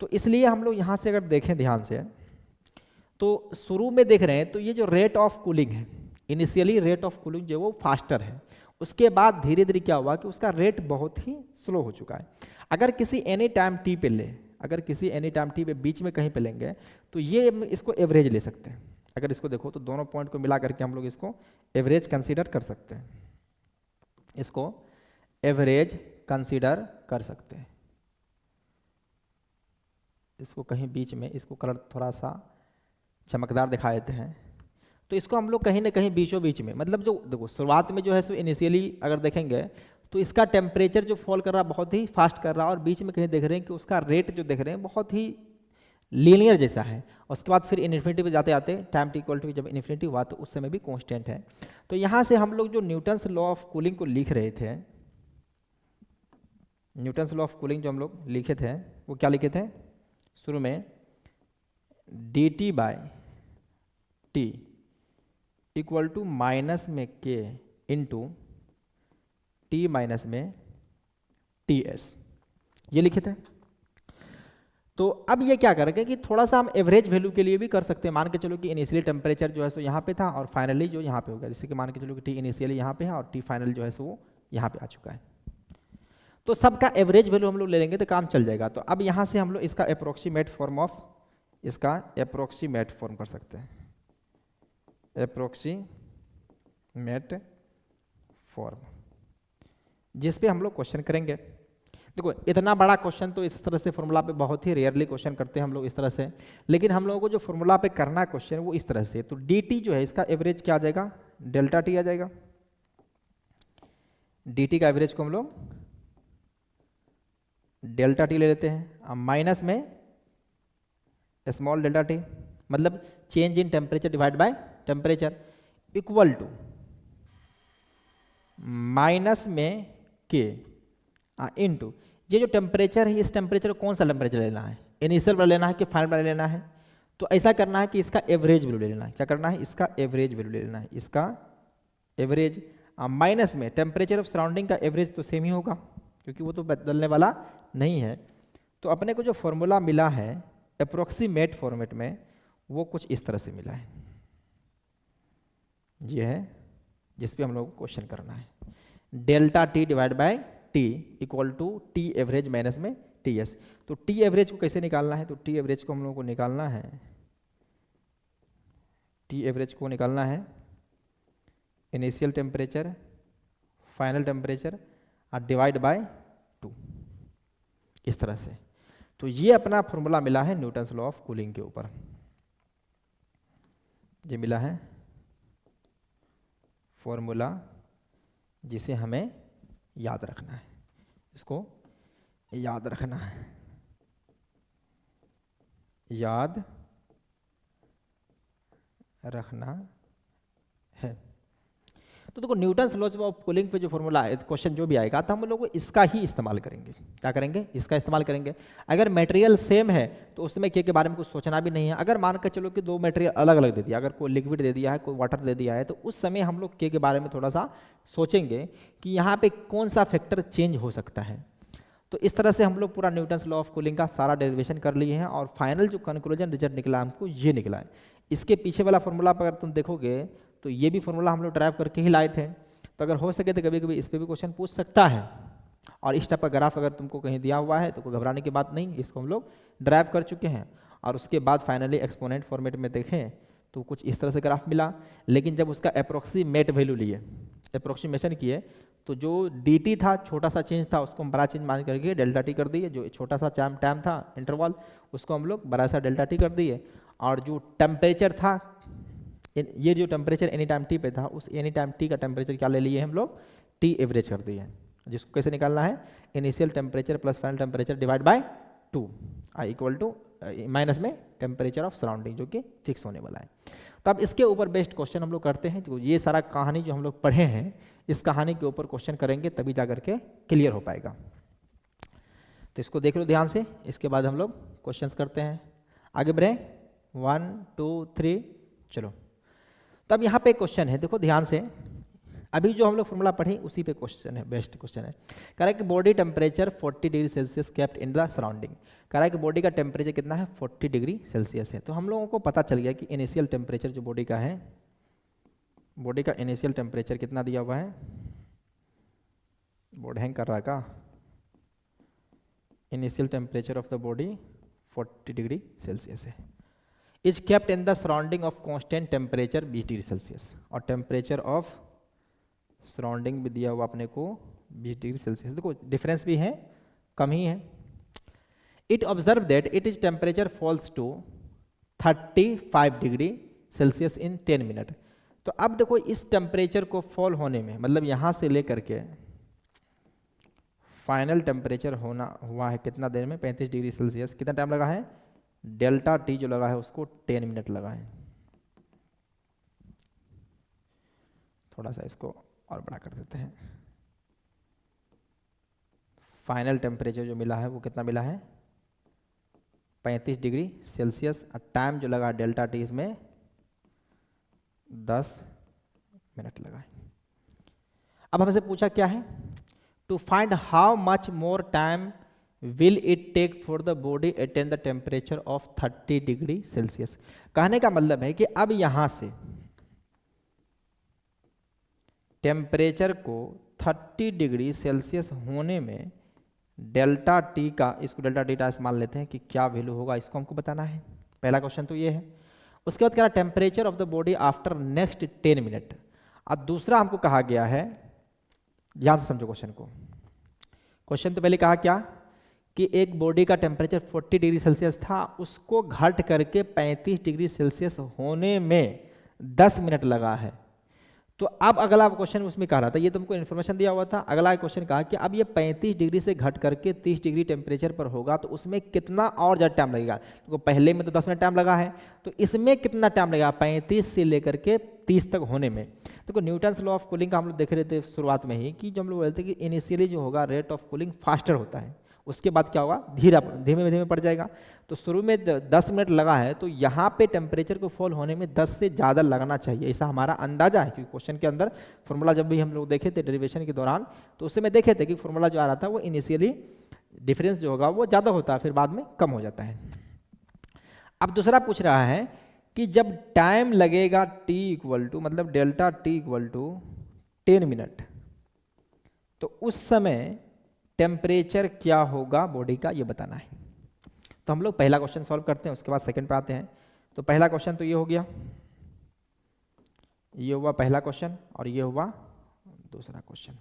तो इसलिए हम लोग यहाँ से अगर देखें ध्यान से, तो शुरू में देख रहे हैं तो ये जो रेट ऑफ कूलिंग है, इनिशियली रेट ऑफ कूलिंग जो वो फास्टर है, उसके बाद धीरे धीरे क्या हुआ कि उसका रेट बहुत ही स्लो हो चुका है। अगर किसी एनी टाइम टी पे ले, अगर किसी एनी टाइम टी पे बीच में कहीं पे लेंगे तो ये इसको एवरेज ले सकते हैं। अगर इसको देखो तो दोनों पॉइंट को मिला करके हम लोग इसको एवरेज कंसीडर कर सकते हैं, इसको एवरेज कंसीडर कर सकते हैं। इसको कहीं बीच में, इसको कलर थोड़ा सा चमकदार दिखा देते हैं, तो इसको हम लोग कहीं ना कहीं बीचों बीच में, मतलब जो देखो शुरुआत में जो है सो इनिशियली अगर देखेंगे तो इसका टेम्परेचर जो फॉल कर रहा है बहुत ही फास्ट कर रहा है, और बीच में कहीं देख रहे हैं कि उसका रेट जो देख रहे हैं बहुत ही लीनियर जैसा है। उसके बाद फिर इन्फिनिटी पे जाते जाते टाइम टी इक्वल टू जब इन्फिनिटी हुआ तो उस समय भी कांस्टेंट है। तो यहाँ से हम लोग जो न्यूटन्स लॉ ऑफ कूलिंग को लिख रहे थे, न्यूटन्स लॉ ऑफ कूलिंग जो हम लोग लिखे थे वो क्या लिखे थे शुरू में, D T by T equal to minus में के इंटू टी माइनस में टी एस, ये लिखे थे। तो अब ये क्या करेंगे कि थोड़ा सा हम एवरेज वैल्यू के लिए भी कर सकते हैं। मान के चलो कि इनिशियली टेम्परेचर जो है सो यहाँ पे था और फाइनली जो यहाँ पे होगा, जैसे कि मान के चलो कि टी इनिशियली यहाँ पे है और टी फाइनल जो है सो वो यहाँ पे आ चुका है। तो सबका एवरेज वैल्यू हम लोग ले लेंगे तो काम चल जाएगा। तो अब यहाँ से हम लोग इसका अप्रोक्सीमेट फॉर्म ऑफ, इसका अप्रोक्सीमेट फॉर्म कर सकते हैं, अप्रोक्सीमेट फॉर्म, जिस पे हम लोग क्वेश्चन करेंगे। देखो इतना बड़ा क्वेश्चन तो इस तरह से फॉर्मूला पे बहुत ही रेयरली क्वेश्चन करते हैं हम लोग इस तरह से, लेकिन हम लोगों को जो फॉर्मूला पे करना क्वेश्चन वो इस तरह से। तो डी टी जो है इसका एवरेज क्या आ जाएगा, डेल्टा टी आ जाएगा। डी टी का एवरेज को हम लोग डेल्टा टी ले लेते हैं, अब माइनस में स्मॉल डेल्टा टी, मतलब change in temperature divide by temperature, equal to minus में के इनटू ये जो टेम्परेचर है, इस टेम्परेचर को कौन सा टेम्परेचर लेना है, इनिशियल वाला लेना है कि फाइनल वाला लेना है। तो ऐसा करना है कि इसका एवरेज वैल्यू ले लेना है। क्या करना है, इसका एवरेज वैल्यू ले लेना है, इसका एवरेज माइनस में टेम्परेचर ऑफ सराउंडिंग का एवरेज तो सेम ही होगा क्योंकि वो तो बदलने वाला नहीं है। तो अपने को जो फॉर्मूला मिला है अप्रोक्सीमेट फॉर्मेट में वो कुछ इस तरह से मिला है, ये है जिस पे हम लोग को क्वेश्चन करना है। Delta T divide by T equal to T average minus में टी एस। तो टी एवरेज को कैसे निकालना है, तो टी एवरेज को हम लोगों को निकालना है, टी एवरेज को निकालना है इनिशियल टेम्परेचर फाइनल टेम्परेचर और डिवाइड बाय 2, इस तरह से। तो ये अपना फॉर्मूला मिला है न्यूटन्स लॉ ऑफ कूलिंग के ऊपर, ये मिला है फॉर्मूला जिसे हमें याद रखना है, इसको याद रखना है, याद रखना है। तो देखो न्यूटन्स लॉज ऑफ कूलिंग पे जो फॉर्मूला है, क्वेश्चन जो भी आएगा तो हम लोग इसका ही इस्तेमाल करेंगे। क्या करेंगे, इसका इस्तेमाल करेंगे। अगर मटेरियल सेम है तो उसमें के बारे में कुछ सोचना भी नहीं है। अगर मान कर चलो कि दो मटेरियल अलग अलग दे दिया, अगर कोई लिक्विड दे दिया है कोई वाटर दे दिया है, तो उस समय हम लोग के बारे में थोड़ा सा सोचेंगे कि यहाँ पे कौन सा फैक्टर चेंज हो सकता है। तो इस तरह से हम लोग पूरा न्यूटन्स लॉ ऑफ कूलिंग का सारा डेरिवेशन कर लिए हैं और फाइनल जो कंक्लूजन रिजल्ट निकला हमको ये निकला है। इसके पीछे वाला फॉर्मूला पर अगर तुम देखोगे तो ये भी फॉर्मूला हम लोग ड्राइव करके ही लाए थे। तो अगर हो सके तो कभी कभी इस पर भी क्वेश्चन पूछ सकता है, और इस टाइप का ग्राफ अगर तुमको कहीं दिया हुआ है तो कोई घबराने की बात नहीं, इसको हम लोग ड्राइव कर चुके हैं। और उसके बाद फाइनली एक्सपोनेंट फॉर्मेट में देखें तो कुछ इस तरह से ग्राफ मिला। लेकिन जब उसका अप्रोक्सीमेट वैल्यू लिए, अप्रोक्सीमेशन किए, तो जो dt था छोटा सा चेंज था उसको हम बड़ा चेंज मान करके डेल्टा टी कर दिए। जो छोटा सा टाइम था इंटरवल उसको हम लोग बड़ा सा डेल्टा टी कर दिए। और जो टेम्परेचर था, ये जो टेम्परेचर एनी टाइम टी पे था, उस एनी टाइम टी का टेम्परेचर क्या ले लिए हम लोग, टी एवरेज कर दिए, जिसको कैसे निकालना है, initial temperature plus final temperature divide by 2 equal to minus में टेम्परेचर ऑफ सराउंडिंग जो कि फिक्स होने वाला है। तो अब इसके ऊपर बेस्ड क्वेश्चन हम लोग करते हैं। तो ये सारा कहानी जो हम लोग पढ़े हैं इस कहानी के ऊपर क्वेश्चन करेंगे तभी जा करके क्लियर हो पाएगा। तो इसको देख लो ध्यान से, इसके बाद हम लोग क्वेश्चंस करते हैं। आगे बढ़े, 1 2 3 चलो। तब यहाँ पे क्वेश्चन है, देखो ध्यान से, अभी जो हम लोग फॉर्मूला पढ़े उसी पे क्वेश्चन है, बेस्ट क्वेश्चन है। कह रहा है कि body temperature 40 degree Celsius kept in the surrounding. कह रहा है कि बॉडी का टेम्परेचर कितना है, 40 डिग्री सेल्सियस है। तो हम लोगों को पता चल गया कि इनिशियल टेम्परेचर जो बॉडी का है, बॉडी का इनिशियल टेम्परेचर कितना दिया हुआ है, बोर्ड हैंग कर रहा है का, initial temperature of the body 40 degree Celsius है, is kept in the surrounding of constant temperature 20 degree Celsius. और टेम्परेचर ऑफ सराउंडिंग भी दिया हुआ अपने को 20 डिग्री सेल्सियस। देखो डिफरेंस भी है, कम ही है। It observe that it is temperature falls to 35 degree Celsius in 10 minute. तो अब देखो इस टेम्परेचर को फॉल होने में, मतलब यहां से लेकर के फाइनल टेम्परेचर होना हुआ है कितना देर में, 35 डिग्री सेल्सियस। कितना टाइम लगा है, डेल्टा टी जो लगा है उसको 10 मिनट लगा है। थोड़ा सा इसको और बड़ा कर देते हैं। फाइनल टेम्परेचर जो मिला है वो कितना मिला है, 35 डिग्री सेल्सियस। और टाइम जो लगा डेल्टा टी इसमें 10 मिनट लगा है। अब हमसे पूछा क्या है, to find how much more time will it take for the body attain the temperature of 30 degree Celsius. कहने का मतलब है कि अब यहां से टेम्परेचर को 30 डिग्री सेल्सियस होने में डेल्टा टी का, इसको डेल्टा टी टाइम्स मान लेते हैं कि क्या वैल्यू होगा, इसको हमको बताना है। पहला क्वेश्चन तो ये है। उसके बाद कह रहा temperature of the body after next 10 minute. अब दूसरा हमको कहा गया है, ध्यान से समझो क्वेश्चन को। क्वेश्चन तो पहले कहा क्या कि एक बॉडी का टेम्परेचर 40 डिग्री सेल्सियस था, उसको घट करके 35 डिग्री सेल्सियस होने में 10 मिनट लगा है। तो अब अगला क्वेश्चन उसमें कह रहा था, ये तुमको इन्फॉर्मेशन दिया हुआ था। अगला क्वेश्चन कहा कि अब ये 35 डिग्री से घट करके 30 डिग्री टेम्परेचर पर होगा तो उसमें कितना और ज़्यादा टाइम लगेगा। तो पहले में तो 10 मिनट टाइम लगा है, तो इसमें कितना टाइम लगेगा 35 से लेकर के 30 तक होने में। तो न्यूटन्स लॉ ऑफ कूलिंग का हम लोग देख रहे थे शुरुआत में ही कि जो हम लोग बोलते हैं कि इनिशियली जो होगा रेट ऑफ कूलिंग फास्टर होता है, उसके बाद क्या होगा धीमे धीमे पड़ जाएगा। तो शुरू में 10 मिनट लगा है, तो यहाँ पे टेम्परेचर को फॉल होने में 10 से ज़्यादा लगना चाहिए, ऐसा हमारा अंदाजा है। क्योंकि क्वेश्चन के अंदर फॉर्मूला जब भी हम लोग देखे थे डेरिवेशन के दौरान, तो उससे में देखे थे कि फॉर्मूला जो आ रहा था वो इनिशियली डिफरेंस जो होगा वो ज़्यादा होता है, फिर बाद में कम हो जाता है। अब दूसरा पूछ रहा है कि जब टाइम लगेगा t इक्वल टू, मतलब delta t equal to 10 minute, तो उस समय टेम्परेचर क्या होगा बॉडी का, ये बताना है। तो हम लोग पहला क्वेश्चन सॉल्व करते हैं, उसके बाद सेकंड पे आते हैं। तो पहला क्वेश्चन तो ये हो गया, ये हुआ पहला क्वेश्चन, और ये हुआ दूसरा क्वेश्चन।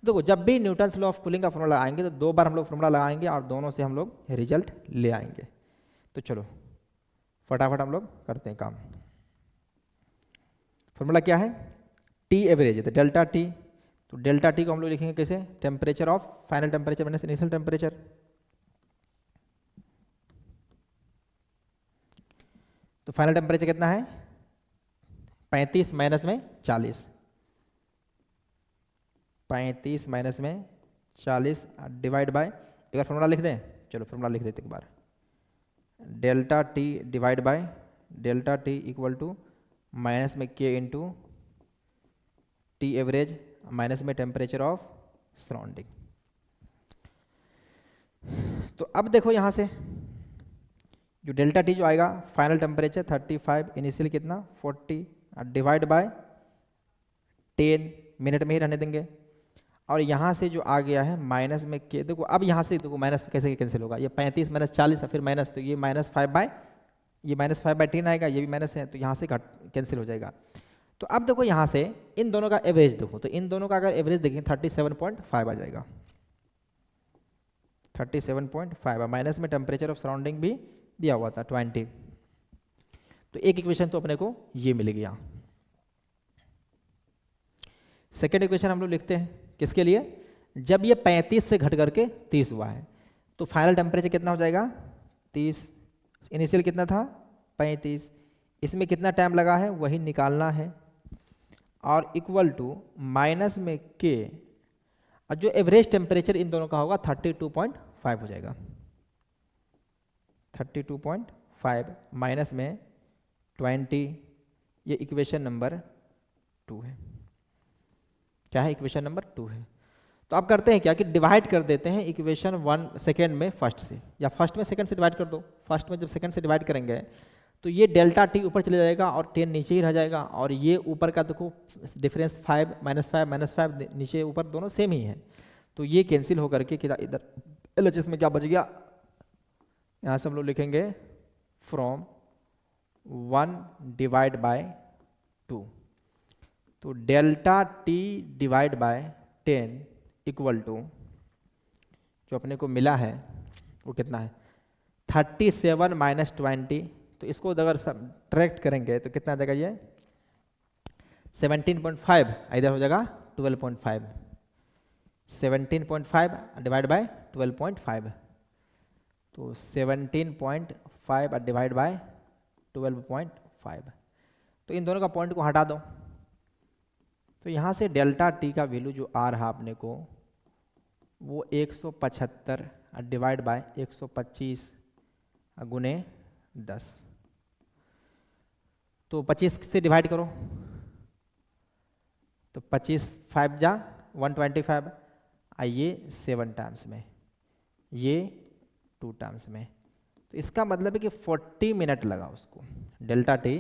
देखो जब भी न्यूटन्स लॉ ऑफ कूलिंग का फॉर्मूला लगाएंगे तो 2 बार हम लोग फॉर्मूला लगाएंगे और दोनों से हम लोग रिजल्ट ले आएंगे। तो चलो फटाफट हम लोग करते हैं काम। फॉर्मूला क्या है, टी एवरेज है, तो डेल्टा टी। तो डेल्टा टी को हम लोग लिखेंगे कैसे, temperature of final temperature minus initial temperature. तो फाइनल टेम्परेचर कितना है 35 माइनस में 40, 35 माइनस में 40 डिवाइड बाय, एक बार फॉर्मूला लिख दें, चलो फॉर्मूला लिख देते एक बार। Delta T divide by delta T equal to minus में K into T average minus में टेम्परेचर ऑफ सराउंडिंग। तो अब देखो यहां से जो डेल्टा टी जो आएगा फाइनल टेम्परेचर 35, इनिशियल कितना 40 डिवाइड बाय 10 मिनट में ही रहने देंगे। और यहाँ से जो आ गया है माइनस में के, देखो अब यहाँ से देखो माइनस कैसे कैंसिल होगा, ये 35 माइनस 40 फिर माइनस, तो ये -5/10 आएगा, ये भी माइनस है तो यहाँ से घट कैंसिल हो जाएगा। तो अब देखो यहाँ से इन दोनों का एवरेज देखो, तो इन दोनों का अगर एवरेज देखें 37.5 आ जाएगा, 37.5, माइनस में टेम्परेचर ऑफ सराउंडिंग भी दिया हुआ था 20। तो एक इक्वेशन तो अपने को ये मिल गया। सेकेंड इक्वेशन हम लोग लिखते हैं किसके लिए, जब ये 35 से घट करके 30 हुआ है तो फाइनल टेम्परेचर कितना हो जाएगा 30, इनिशियल कितना था 35, इसमें कितना टाइम लगा है वही निकालना है, और इक्वल टू माइनस में के, और जो एवरेज टेम्परेचर इन दोनों का होगा 32.5 हो जाएगा, 32.5 माइनस में 20, ये इक्वेशन नंबर 2 है। क्या है, इक्वेशन नंबर 2 है। तो अब करते हैं क्या कि डिवाइड कर देते हैं इक्वेशन 1 सेकेंड में फर्स्ट से, या फर्स्ट में सेकेंड से डिवाइड कर दो। फर्स्ट में जब सेकेंड से डिवाइड करेंगे तो ये डेल्टा टी ऊपर चले जाएगा और 10 नीचे ही रह जाएगा, और ये ऊपर का देखो डिफरेंस 5 -5 नीचे ऊपर दोनों सेम ही है, तो ये कैंसिल होकर के इधर LHS में क्या बच गया, यहाँ से हम लोग लिखेंगे फ्रॉम 1/2, तो delta T divide by 10 equal to जो अपने को मिला है वो कितना है 37 माइनस 20, तो इसको अगर सब्ट्रैक्ट करेंगे तो कितना आ जाएगा, ये 17.5 इधर हो जाएगा 12.5, 17.5 डिवाइड बाय 12.5, तो 17.5 डिवाइड बाय 12.5, तो इन दोनों का पॉइंट को हटा दो, तो यहाँ से डेल्टा टी का वैल्यू जो आ रहा अपने को वो 175 डिवाइड बाय 125 गुने 10, तो 25 से डिवाइड करो तो 25 5 जा 125, ये 7 टाइम्स में, ये 2 टाइम्स में, तो इसका मतलब है कि 40 मिनट लगा उसको, डेल्टा टी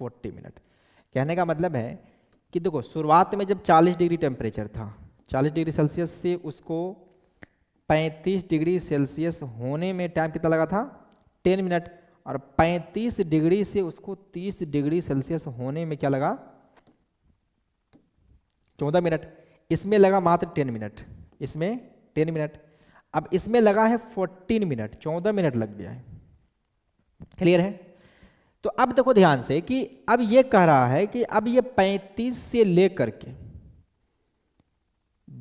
40 मिनट। कहने का मतलब है कि देखो शुरुआत में जब 40 डिग्री टेम्परेचर था, 40 डिग्री सेल्सियस से उसको 35 डिग्री सेल्सियस होने में टाइम कितना लगा था 10 मिनट, और 35 डिग्री से उसको 30 डिग्री सेल्सियस होने में क्या लगा 14 मिनट, इसमें लगा मात्र 10 मिनट, इसमें 10 मिनट, अब इसमें लगा है 14 मिनट, 14 मिनट लग गया है। क्लियर है। तो अब देखो ध्यान से कि अब ये कह रहा है कि अब ये 35 से लेकर के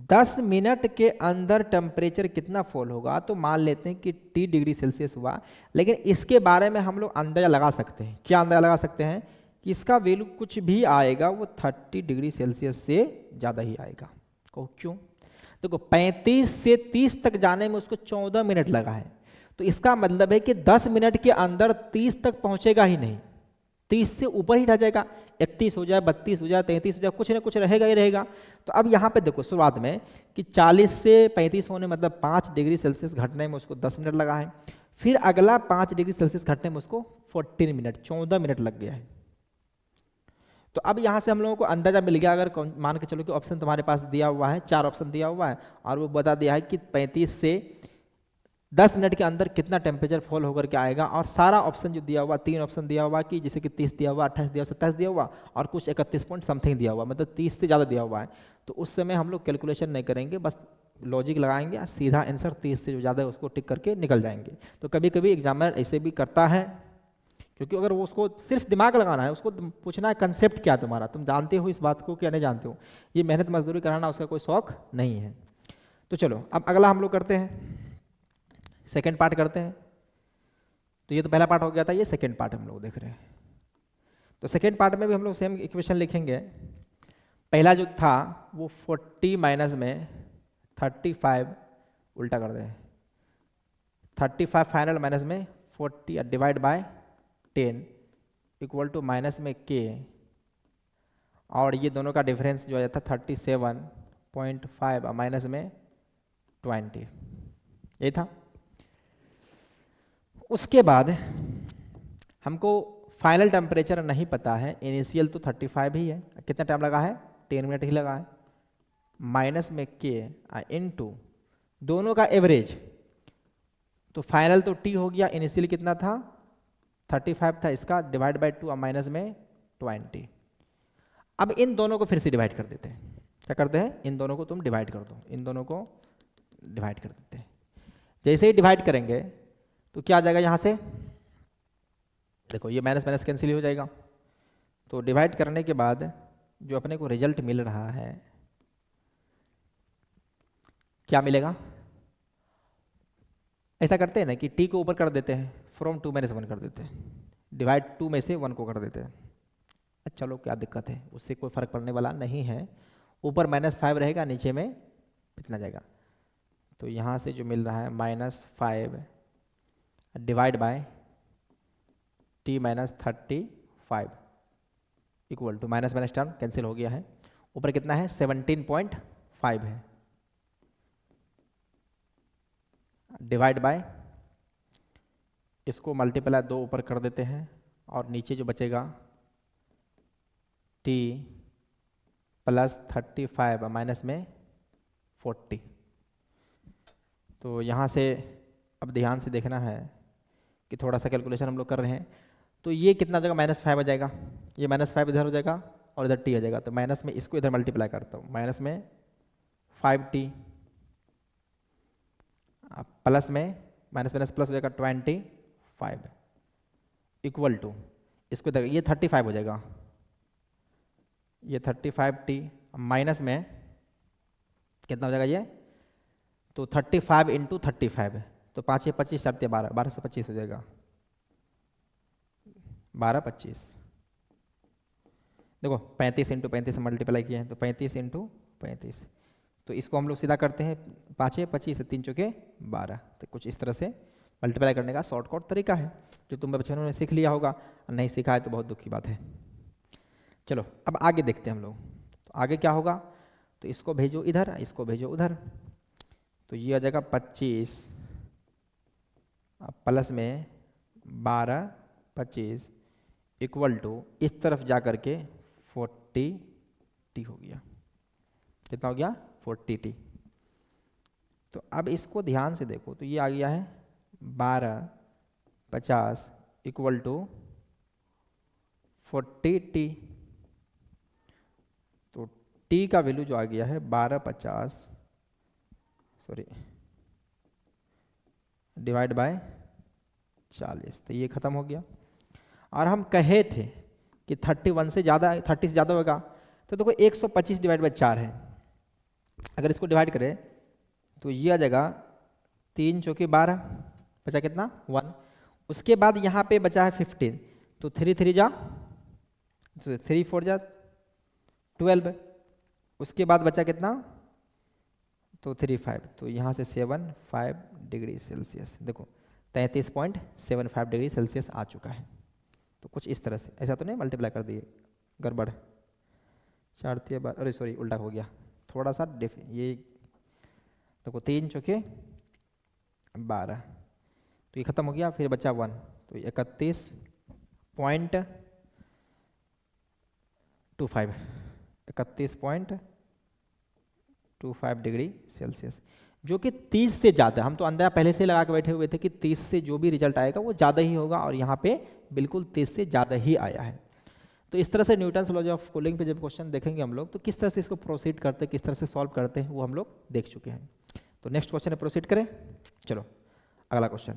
10 मिनट के अंदर टेम्परेचर कितना फॉल होगा, तो मान लेते हैं कि 30 डिग्री सेल्सियस हुआ, लेकिन इसके बारे में हम लोग अंदाजा लगा सकते हैं। क्या अंदाजा लगा सकते हैं कि इसका वैल्यू कुछ भी आएगा वो 30 डिग्री सेल्सियस से ज़्यादा ही आएगा। कहो क्यों? देखो 35 से 30 तक जाने में उसको 14 मिनट लगा है, तो इसका मतलब है कि 10 मिनट के अंदर 30 तक पहुंचेगा ही नहीं, 30 से ऊपर ही रह जाएगा, 31 हो जाए, 32 हो जाए, 33 हो जाए, कुछ ना कुछ रहेगा ही रहेगा। तो अब यहाँ पे देखो शुरुआत में कि 40 से 35 होने मतलब 5 डिग्री सेल्सियस घटने में उसको 10 मिनट लगा है, फिर अगला 5 डिग्री सेल्सियस घटने में उसको 14 मिनट, 14 मिनट लग गया है। तो अब यहाँ से हम लोगों को अंदाजा मिल गया, अगर मान के चलो कि ऑप्शन तुम्हारे पास दिया हुआ है, 4 ऑप्शन दिया हुआ है, और वो बता दिया है कि 35 से 10 मिनट के अंदर कितना टेम्परेचर फॉल होकर के आएगा, और सारा ऑप्शन जो दिया हुआ, 3 ऑप्शन दिया हुआ कि जैसे कि 30 दिया हुआ, 28 दिया हुआ, 27 दिया हुआ, और कुछ 31 पॉइंट समथिंग दिया हुआ, मतलब 30 से ज़्यादा दिया हुआ है। तो उस समय हम लोग कैलकुलेशन नहीं करेंगे, बस लॉजिक लगाएंगे, सीधा आंसर 30 से जो ज़्यादा है उसको टिक करके निकल जाएंगे। तो कभी कभी एग्जामिनर ऐसे भी करता है, क्योंकि अगर वो उसको सिर्फ दिमाग लगाना है, उसको पूछना है कंसेप्ट क्या तुम्हारा, तुम जानते हो इस बात को क्या नहीं जानते हो, ये मेहनत मजदूरी कराना उसका कोई शौक नहीं है। तो चलो अब अगला हम लोग करते हैं, सेकेंड पार्ट करते हैं। तो ये तो पहला पार्ट हो गया था, ये सेकेंड पार्ट हम लोग देख रहे हैं। तो सेकेंड पार्ट में भी हम लोग सेम इक्वेशन लिखेंगे। पहला जो था वो 40 माइनस में 35 उल्टा कर दें, 35 फाइनल माइनस में 40 divide by 10 equal to minus में के, और ये दोनों का डिफरेंस जो आया था 37.5 माइनस में 20, ये था। उसके बाद हमको फाइनल टेम्परेचर नहीं पता है, इनिशियल तो 35 ही है, कितना टाइम लगा है 10 मिनट ही लगा है, माइनस में के इनटू दोनों का एवरेज, तो फाइनल तो टी हो गया, इनिशियल कितना था 35 था, इसका डिवाइड बाय 2 माइनस में 20। अब इन दोनों को फिर से डिवाइड कर देते हैं। क्या करते हैं, इन दोनों को तुम डिवाइड कर दो, इन दोनों को डिवाइड कर देते हैं। जैसे ही डिवाइड करेंगे तो क्या आ जाएगा, यहाँ से देखो ये माइनस माइनस कैंसिल हो जाएगा। तो डिवाइड करने के बाद जो अपने को रिजल्ट मिल रहा है क्या मिलेगा, ऐसा करते हैं ना कि टी को ऊपर कर देते हैं, फ्रॉम 2 - 1 कर देते हैं, डिवाइड 2 में से 1 को कर देते हैं। चलो क्या दिक्कत है, उससे कोई फर्क पड़ने वाला नहीं है। ऊपर -5 रहेगा, नीचे में कितना जाएगा, तो यहाँ से जो मिल रहा है -5 divide by t - 35 equal to minus minus term cancel हो गया है। ऊपर कितना है 17.5 है, डिवाइड बाय इसको मल्टीप्लाई 2 ऊपर कर देते हैं, और नीचे जो बचेगा t + 35 माइनस में 40। तो यहाँ से अब ध्यान से देखना है कि थोड़ा सा कैलकुलेशन हम लोग कर रहे हैं। तो ये कितना हो जाएगा, -5 आ जाएगा, ये -5 इधर हो जाएगा और इधर t आ जाएगा। तो माइनस में इसको इधर मल्टीप्लाई करता हूँ, माइनस में 5t प्लस में माइनस माइनस प्लस हो जाएगा 25 इक्वल टू इसको इधर, ये 35 हो जाएगा, ये 35t माइनस में कितना हो जाएगा ये, तो 35 × 35, तो 5 × 25 7 × 12, 12 से 25 हो जाएगा, 12 × 25 देखो 35 × 35 मल्टीप्लाई किए हैं, तो 35 × 35। तो इसको हम लोग सीधा करते हैं, 5 × 25 3 × 4 = 12। तो कुछ इस तरह से मल्टीप्लाई करने का शॉर्टकट तरीका है, जो तुम बच्चों ने सीख लिया होगा, नहीं सीखा है तो बहुत दुख की बात है। चलो अब आगे देखते हैं हम लोग, तो आगे क्या होगा, तो इसको भेजो इधर, इसको भेजो उधर, तो ये आ जाएगा 25 प्लस में 12 25 इक्वल टू इस तरफ जा करके 40t हो गया। कितना हो गया 40t। तो अब इसको ध्यान से देखो, तो ये आ गया है 12 50 इक्वल टू 40t। तो t का वैल्यू जो आ गया है 12 50 सॉरी डिवाइड बाय 40, तो ये खत्म हो गया। और हम कहे थे कि 31 से ज़्यादा 30 से ज़्यादा होगा, तो देखो 125 डिवाइड बाय 4 है, अगर इसको डिवाइड करें तो ये आ जाएगा 3 × 12, बचा कितना 1। उसके बाद यहाँ पे बचा है 15, तो 3 3 जा, तो 3 4 जा 12। उसके बाद बचा कितना, तो 3 5, तो यहाँ से 75 डिग्री सेल्सियस, देखो 33.75 डिग्री सेल्सियस आ चुका है। तो कुछ इस तरह से, ऐसा तो नहीं मल्टीप्लाई कर दिए, गड़बड़ 4 3 12, अरे सॉरी उल्टा हो गया थोड़ा सा ये देखो 3 × 12, तो ये खत्म हो गया, फिर बचा 1, तो 31.25 डिग्री सेल्सियस, जो कि 30 से ज़्यादा, हम तो अंदाजा पहले से लगा के बैठे हुए थे कि 30 से जो भी रिजल्ट आएगा वो ज़्यादा ही होगा, और यहाँ पे बिल्कुल 30 से ज़्यादा ही आया है। तो इस तरह से न्यूटन्स लॉ ऑफ कूलिंग पे जब क्वेश्चन देखेंगे हम लोग, तो किस तरह से इसको प्रोसीड करते हैं, किस तरह से सॉल्व करते हैं, वो हम लोग देख चुके हैं। तो नेक्स्ट क्वेश्चन है, प्रोसीड करें। चलो अगला क्वेश्चन।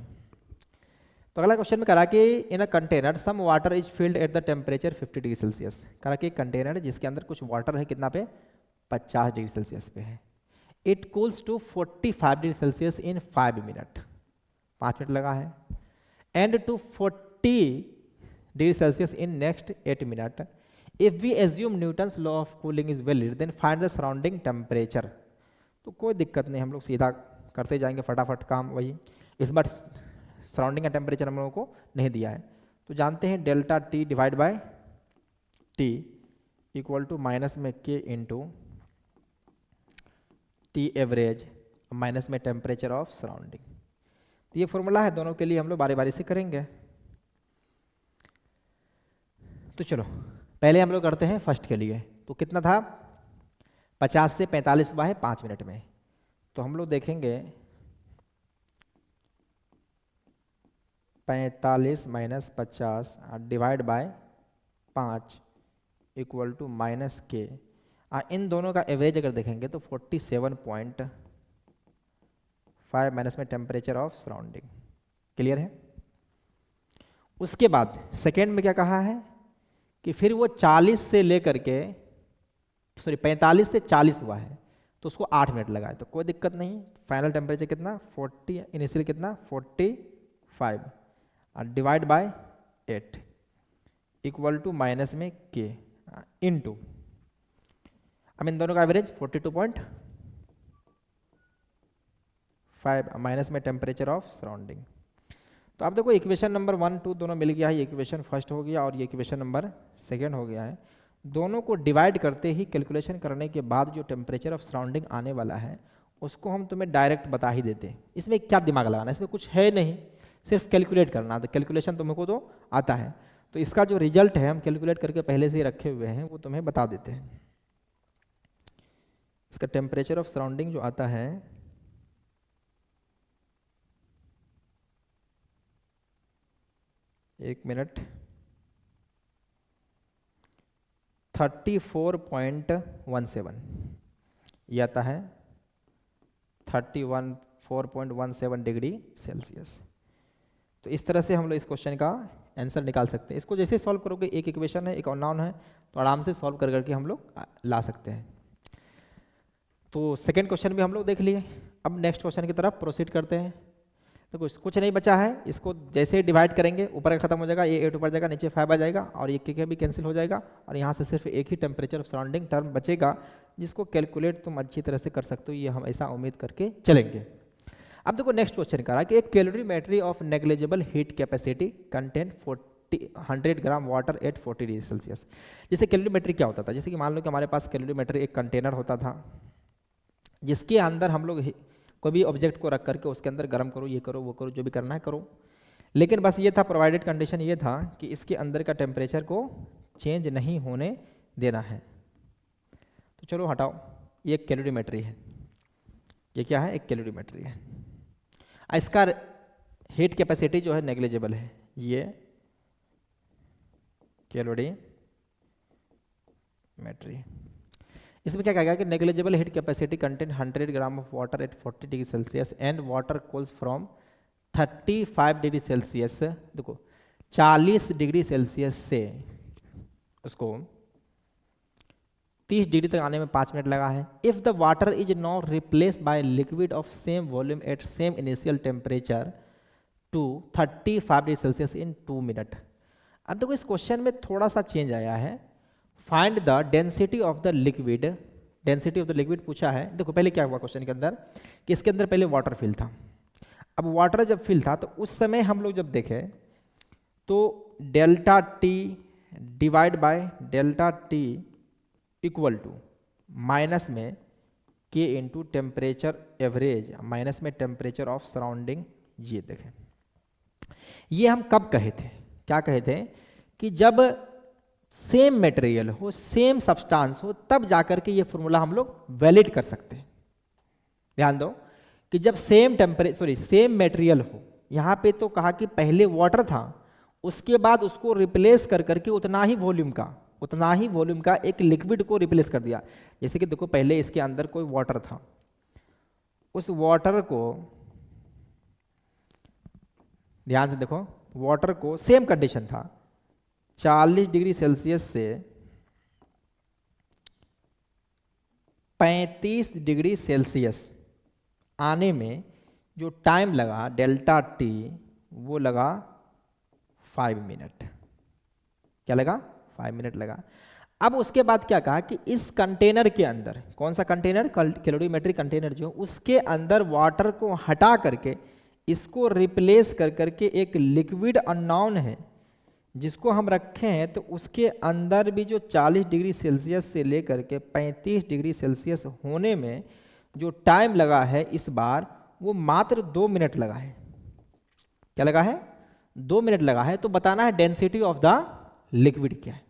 तो अगला क्वेश्चन में करा कि in a container some water is filled at the temperature 50 degree Celsius. करा कि कंटेनर जिसके अंदर कुछ वाटर है, कितना पे 50 डिग्री सेल्सियस पे है। It cools to 45 degree Celsius in 5 minute, 5 minute लगा है, and to 40 degree Celsius in next 8 minute. If we assume Newton's law of cooling is valid then find the surrounding temperature. तो कोई दिक्कत नहीं, हम लोग सीधा करते जाएंगे फटाफट काम। वही इस बार सराउंडिंग का टेम्परेचर हम लोगों को नहीं दिया है, तो जानते हैं delta T divide by T equal to minus में K into T average minus में टेम्परेचर ऑफ सराउंडिंग। तो ये फॉर्मूला है, दोनों के लिए हम लोग बारी बारी से करेंगे। तो चलो पहले हम लोग करते हैं फर्स्ट के लिए। तो कितना था 50 से 45 हुआ है 5 मिनट में। तो हम लोग देखेंगे 45 minus 50 divide by 5 equal to minus K. इन दोनों का एवरेज अगर देखेंगे तो 47.5 माइनस में टेम्परेचर ऑफ सराउंडिंग। क्लियर है? उसके बाद सेकेंड में क्या कहा है कि फिर वो 40 से लेकर के 45 से 40 हुआ है तो उसको 8 मिनट लगा है, तो कोई दिक्कत नहीं। फाइनल टेम्परेचर कितना 40, इनिशियल कितना 45 और divide by 8 equal to minus में के इनटू, अब इन दोनों का एवरेज 42.5 माइनस में टेम्परेचर ऑफ सराउंडिंग। तो आप देखो इक्वेशन नंबर 1 2 दोनों मिल गया है, इक्वेशन फर्स्ट हो गया और ये इक्वेशन नंबर सेकेंड हो गया है। दोनों को डिवाइड करते ही कैलकुलेशन करने के बाद जो टेम्परेचर ऑफ सराउंडिंग आने वाला है उसको हम तुम्हें डायरेक्ट बता ही देते हैं। इसमें क्या दिमाग लगाना, इसमें कुछ है नहीं, सिर्फ कैलकुलेट करना। तो कैलकुलेशन तुमको तो आता है, तो इसका जो रिजल्ट है हम कैलकुलेट करके पहले से ही रखे हुए हैं, वो तुम्हें बता देते हैं। इसका टेम्परेचर ऑफ सराउंडिंग जो आता है एक मिनट 34.17 ये आता है 34.17 डिग्री सेल्सियस। तो इस तरह से हम लोग इस क्वेश्चन का आंसर निकाल सकते हैं। इसको जैसे सॉल्व करोगे, एक इक्वेशन है एक अननोन है, तो आराम से सॉल्व कर करके हम लोग ला सकते हैं। तो सेकेंड क्वेश्चन भी हम लोग देख लिए। अब नेक्स्ट क्वेश्चन की तरफ प्रोसीड करते हैं। तो कुछ नहीं बचा है, इसको जैसे डिवाइड करेंगे ऊपर का खत्म हो जाएगा, ये 8 ऊपर जाएगा, नीचे 5 आ जाएगा और ये के भी कैंसिल हो जाएगा और यहाँ से सिर्फ एक ही टेम्परेचर ऑफ सराउंडिंग टर्म बचेगा जिसको कैलकुलेट तुम अच्छी तरह से कर सकते हो, ये हम ऐसा उम्मीद करके चलेंगे। अब देखो नेक्स्ट क्वेश्चन करा कि एक calorimetry of negligible heat capacity content 100 gram water at 40 degree Celsius. जैसे कैलोरीमेट्री क्या होता था, जैसे कि मान लो कि हमारे पास कैलोरीमेट्री एक कंटेनर होता था जिसके अंदर हम लोग कोई भी ऑब्जेक्ट को रख करके उसके अंदर गर्म करो, ये करो वो करो, जो भी करना है करो। लेकिन बस ये था, प्रोवाइडेड कंडीशन ये था कि इसके अंदर का टेम्परेचर को चेंज नहीं होने देना है। तो चलो हटाओ, ये एक कैलोरीमेट्री है, ये क्या है, एक कैलोरीमेट्री है। इसका हीट कैपेसिटी जो है नेग्लिजिबल है, ये कैलोरीमेट्री। इसमें क्या कहेगा कि negligible heat capacity contain 100 gram of water at 40 degree Celsius and water cools from 35 degree Celsius. देखो 40 डिग्री सेल्सियस से उसको 30 डिग्री तक आने में 5 मिनट लगा है। If the water is now replaced by liquid of same volume at same initial temperature to 35 degree Celsius in 2 minute. अब देखो इस क्वेश्चन में थोड़ा सा चेंज आया है। Find the density of the liquid, density of the liquid पूछा है। देखो पहले क्या हुआ क्वेश्चन के अंदर कि इसके अंदर पहले वाटर फिल था। अब वाटर जब फिल था तो उस समय हम लोग जब देखें तो delta T divide by delta T equal to minus में K into temperature average minus में टेम्परेचर ऑफ सराउंडिंग। ये देखें, ये हम कब कहे थे, क्या कहे थे कि जब सेम मटेरियल हो, सेम सब्सटेंस हो, तब जाकर के ये फॉर्मूला हम लोग वैलिड कर सकते हैं। ध्यान दो कि जब सेम सेम मटेरियल हो, यहां पे तो कहा कि पहले वाटर था, उसके बाद उसको रिप्लेस कर करके उतना ही वॉल्यूम का एक लिक्विड को रिप्लेस कर दिया। जैसे कि देखो पहले इसके अंदर कोई वाटर था, उस वाटर को ध्यान से देखो, वाटर को सेम कंडीशन था 40 डिग्री सेल्सियस से 35 डिग्री सेल्सियस आने में जो टाइम लगा डेल्टा टी, वो लगा 5 मिनट। क्या लगा? 5 मिनट लगा। अब उसके बाद क्या कहा कि इस कंटेनर के अंदर, कौन सा कंटेनर, कैलोरीमेट्री कंटेनर जो, उसके अंदर वाटर को हटा करके इसको रिप्लेस कर करके एक लिक्विड अननोन है जिसको हम रखे हैं, तो उसके अंदर भी जो 40 डिग्री सेल्सियस से लेकर के 35 डिग्री सेल्सियस होने में जो टाइम लगा है इस बार, वो मात्र 2 मिनट लगा है। क्या लगा है? 2 मिनट लगा है। तो बताना है डेंसिटी ऑफ द लिक्विड क्या है।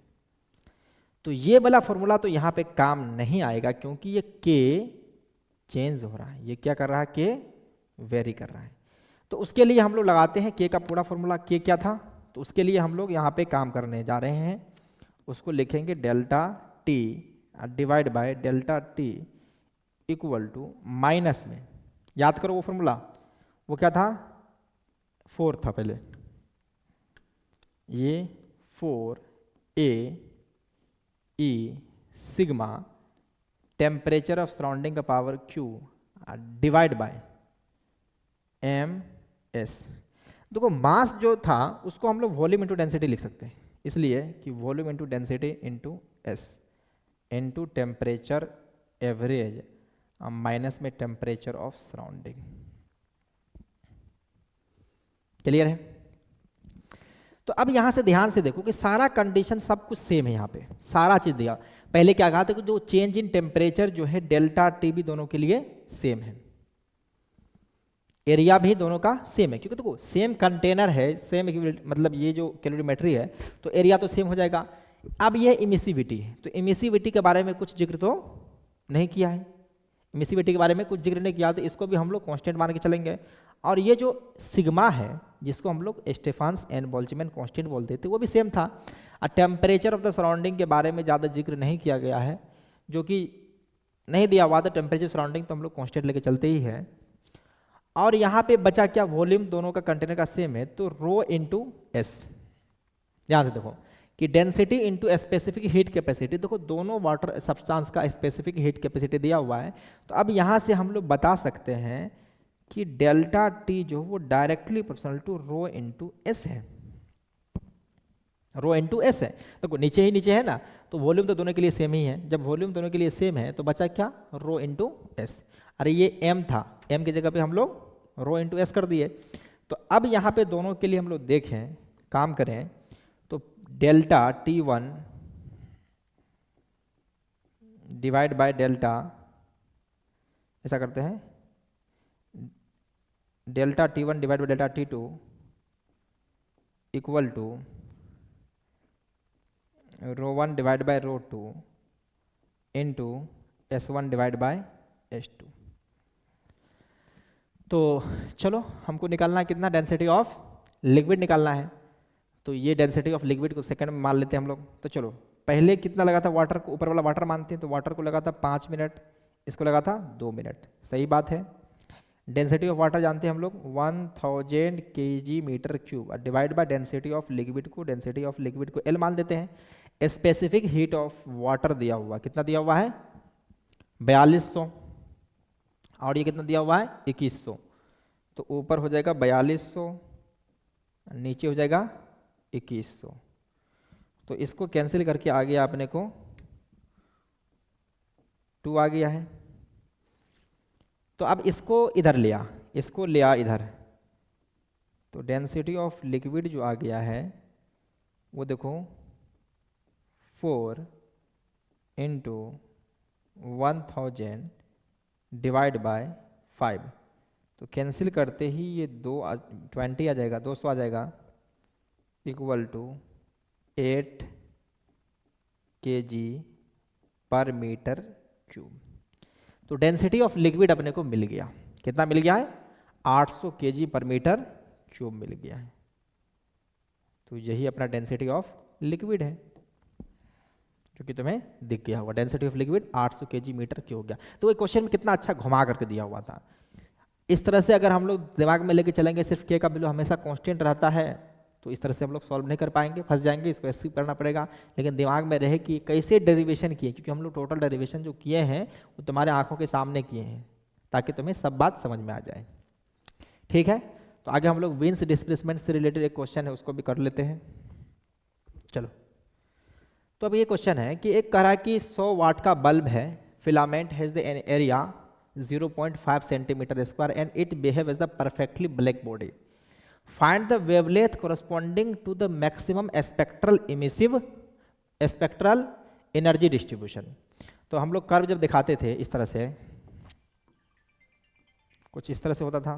तो ये वाला फॉर्मूला तो यहाँ पे काम नहीं आएगा, क्योंकि ये के चेंज हो रहा है, ये क्या कर रहा है, के वेरी कर रहा है। तो उसके लिए हम लोग लगाते हैं के का पूरा फॉर्मूला, के क्या था, तो उसके लिए हम लोग यहाँ पे काम करने जा रहे हैं, उसको लिखेंगे delta T divide by delta T equal to minus में, याद करो वो फॉर्मूला, वो क्या था, 4 था पहले, ये 4a E sigma temperature of surrounding का power Q divide by M S. देखो मास जो था उसको हम लोग वॉल्यूम इंटू डेंसिटी लिख सकते हैं, इसलिए कि volume into density into S into temperature average minus में टेम्परेचर ऑफ सराउंडिंग। क्लियर है? तो अब यहां से ध्यान से देखो कि सारा कंडीशन सब कुछ सेम है, यहां पे सारा चीज दिया। पहले क्या कहा था कि जो चेंज इन टेम्परेचर जो है डेल्टा टी भी दोनों के लिए सेम है, एरिया भी दोनों का सेम है, क्योंकि देखो सेम कंटेनर है, सेम मतलब ये जो कैलोरीमेट्री है तो एरिया तो सेम हो जाएगा। अब ये इमिसिविटी है, तो इमिसिविटी के बारे में कुछ जिक्र तो नहीं किया है, इमिसिविटी के बारे में कुछ जिक्र नहीं किया, तो इसको भी हम लोग कांस्टेंट मान के चलेंगे। और ये जो सिग्मा है जिसको हम लोग स्टेफान्स एंड बोल्ट्जमैन कांस्टेंट बोलते थे वो भी सेम था। और टेम्परेचर ऑफ द सराउंडिंग के बारे में ज़्यादा जिक्र नहीं किया गया है, जो कि नहीं दिया हुआ था, टेम्परेचर सराउंडिंग तो हम लोग कांस्टेंट लेके चलते ही है। और यहाँ पे बचा क्या, वॉल्यूम दोनों का कंटेनर का सेम है, तो रो इंटू एस। ध्यान से देखो कि density into specific heat capacity, देखो दोनों वाटर सब्सटेंस का स्पेसिफिक हीट कैपेसिटी दिया हुआ है, तो अब यहाँ से हम लोग बता सकते हैं कि डेल्टा टी जो वो directly proportional to rho into S है, रो इंटू एस है। तो नीचे ही नीचे है ना, तो वॉल्यूम तो दोनों के लिए सेम ही है, जब वॉल्यूम दोनों के लिए सेम है तो बचा क्या, रो इंटू एस। अरे ये एम था, एम की जगह पे हम लोग रो इंटू एस कर दिए। तो अब यहाँ पे दोनों के लिए हम लोग देखें, काम करें, तो delta T one divide by delta, ऐसा करते हैं, delta T one divide by delta T two equal to rho one divide by rho two into S one divide by S two. तो चलो हमको निकालना है कितना, डेंसिटी ऑफ लिक्विड निकालना है। तो ये डेंसिटी ऑफ लिक्विड को सेकंड में मान लेते हैं हम लोग। तो चलो पहले कितना लगा था, वाटर को ऊपर वाला वाटर मानते हैं, तो वाटर को लगा था 5 मिनट, इसको लगा था 2 मिनट, सही बात है। डेंसिटी ऑफ वाटर जानते हैं हम लोग 1000 kg metre cube, divide by density of liquid को, डेंसिटी ऑफ लिक्विड को L मान देते हैं। स्पेसिफिक हीट ऑफ वाटर दिया हुआ, कितना दिया हुआ है 4200, और ये कितना दिया हुआ है 2100, तो ऊपर हो जाएगा 4200, नीचे हो जाएगा 2100, तो इसको कैंसिल करके आ गया अपने को 2 आ गया है। तो अब इसको इधर लिया, इसको लिया इधर, तो डेंसिटी ऑफ लिक्विड जो आ गया है वो देखो 4 इंटू 1000 डिवाइड बाय 5, तो कैंसिल करते ही ये 20 आ जाएगा, 200 आ जाएगा, इक्वल टू 8 kg पर मीटर क्यूब। तो डेंसिटी ऑफ लिक्विड अपने को मिल गया, कितना मिल गया है 800 kg पर मीटर क्यूब मिल गया है। तो यही अपना डेंसिटी ऑफ लिक्विड है, जो कि तुम्हें दिख गया होगा, density of liquid 800 kg metre cube हो गया। तो ये क्वेश्चन में कितना अच्छा घुमा करके दिया हुआ था। इस तरह से अगर हम लोग दिमाग में लेके चलेंगे सिर्फ के का वैल्यू हमेशा कांस्टेंट रहता है, तो इस तरह से हम लोग सॉल्व नहीं कर पाएंगे, फंस जाएंगे, इसको ऐसे करना पड़ेगा। लेकिन दिमाग में रहे कि कैसे डेरिवेशन किए, क्योंकि हम लोग टोटल डेरिवेशन जो किए हैं वो तुम्हारे आंखों के सामने किए हैं, ताकि तुम्हें सब बात समझ में आ जाए। ठीक है, तो आगे हम लोग विंस डिस्प्लेसमेंट से रिलेटेड एक क्वेश्चन है उसको भी कर लेते हैं। चलो, तो अब ये क्वेश्चन है कि एक कह रहा है कि 100 वाट का बल्ब है, filament has the area 0.5 centimetre square and it behave as the perfectly black body. Find the wavelength corresponding to the maximum spectral emissive spectral energy distribution। तो हम लोग कर्व जब दिखाते थे इस तरह से, कुछ इस तरह से होता था,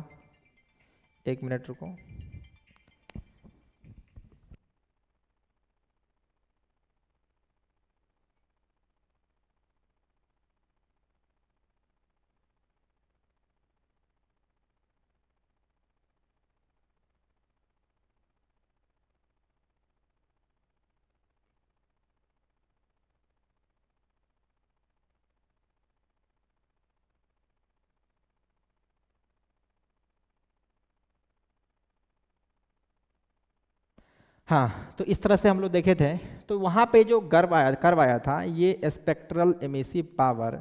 1 मिनट रुको, हाँ, तो इस तरह से हम लोग देखे थे। तो वहाँ पे जो कर्व आया था, ये spectral emissive power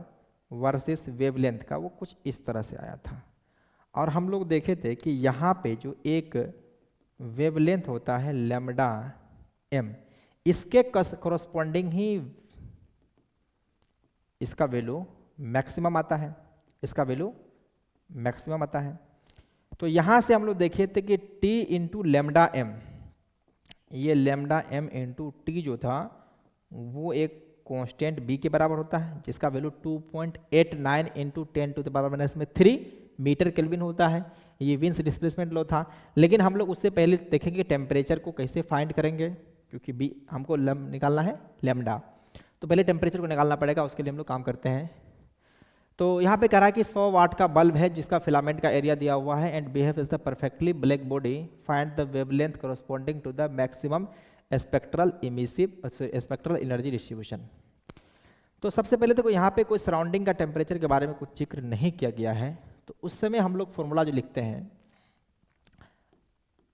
versus wavelength का वो कुछ इस तरह से आया था। और हम लोग देखे थे कि यहाँ पे जो एक वेवलेंथ होता है लैम्डा एम, इसके कॉरस्पॉन्डिंग ही इसका वैल्यू मैक्सिमम आता है, इसका वैल्यू मैक्सिमम आता है। तो यहाँ से हम लोग देखे थे कि टी इंटू लेमडा एम, ये लेमडा एम इंटू टी जो था वो एक कांस्टेंट बी के बराबर होता है, जिसका वैल्यू 2.89 इंटू 10⁻³ मीटर केल्विन होता है। ये विंस डिस्प्लेसमेंट लॉ था। लेकिन हम लोग उससे पहले देखेंगे टेम्परेचर को कैसे फाइंड करेंगे, क्योंकि बी हमको निकालना है लेमडा, तो पहले टेम्परेचर को निकालना पड़ेगा। उसके लिए हम लोग काम करते हैं। तो यहाँ पे कह रहा है कि 100 वाट का बल्ब है जिसका फिलामेंट का एरिया दिया हुआ है and behave is the perfectly black body, find the wavelength corresponding to the maximum spectral energy distribution. तो सबसे पहले तो यहाँ पे कोई सराउंडिंग का टेम्परेचर के बारे में कुछ जिक्र नहीं किया गया है। तो उस समय हम लोग फॉर्मूला जो लिखते हैं,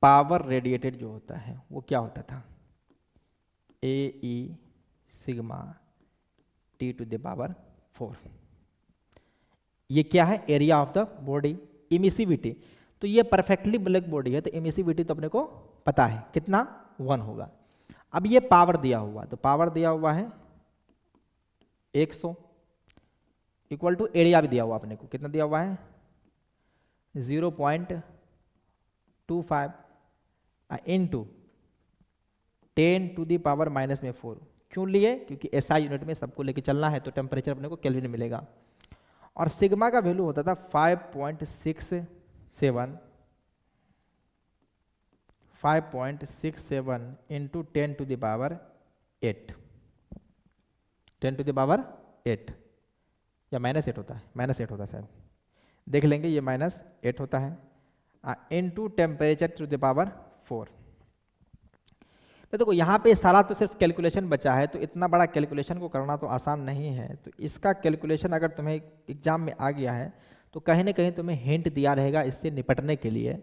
पावर रेडिएटेड जो होता है वो क्या होता था, A E sigma T to the power 4। ये क्या है, area of the body. Emissivity, तो ये परफेक्टली ब्लैक बॉडी है तो इमिसिविटी तो अपने को पता है कितना, 1 होगा। अब ये पावर दिया हुआ, तो पावर दिया हुआ है 100 इक्वल टू एरिया भी दिया हुआ अपने को, कितना दिया हुआ है 0.25 इंटू 10⁻⁻⁴। क्यों लिए, क्योंकि एसआई यूनिट में सबको लेके चलना है, तो टेम्परेचर अपने को केल्विन मिलेगा। और सिग्मा का वैल्यू होता था 5.67 इंटू 10⁻8 या -8 होता है, -8 होता है शायद, देख लेंगे। ये -8 होता है into temperature to the power 4। तो देखो यहाँ पे सारा तो सिर्फ कैलकुलेशन बचा है, तो इतना बड़ा कैलकुलेशन को करना तो आसान नहीं है। तो इसका कैलकुलेशन अगर तुम्हें एग्जाम में आ गया है तो कहीं ना कहीं तुम्हें हिंट दिया रहेगा इससे निपटने के लिए।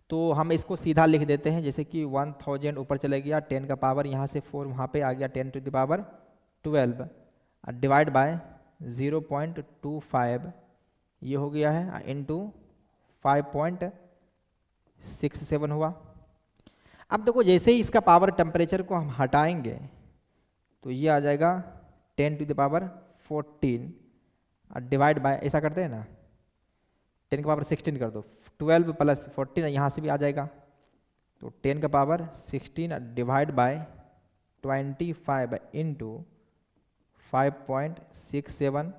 तो हम इसको सीधा लिख देते हैं, जैसे कि 1000 ऊपर चले गया, 10 का पावर यहाँ से 4 वहाँ पे आ गया, 10⁻12 डिवाइड बाय 0.25 ये हो गया है इंटू 5.67 हुआ। अब देखो जैसे ही इसका पावर टेम्परेचर को हम हटाएंगे तो ये आ जाएगा 10⁻14 डिवाइड बाय, ऐसा करते हैं ना, 10 का पावर 16 कर दो, 12 प्लस 14 यहाँ से भी आ जाएगा, तो 10 का पावर 16 डिवाइड बाय 25 इंटू 5.67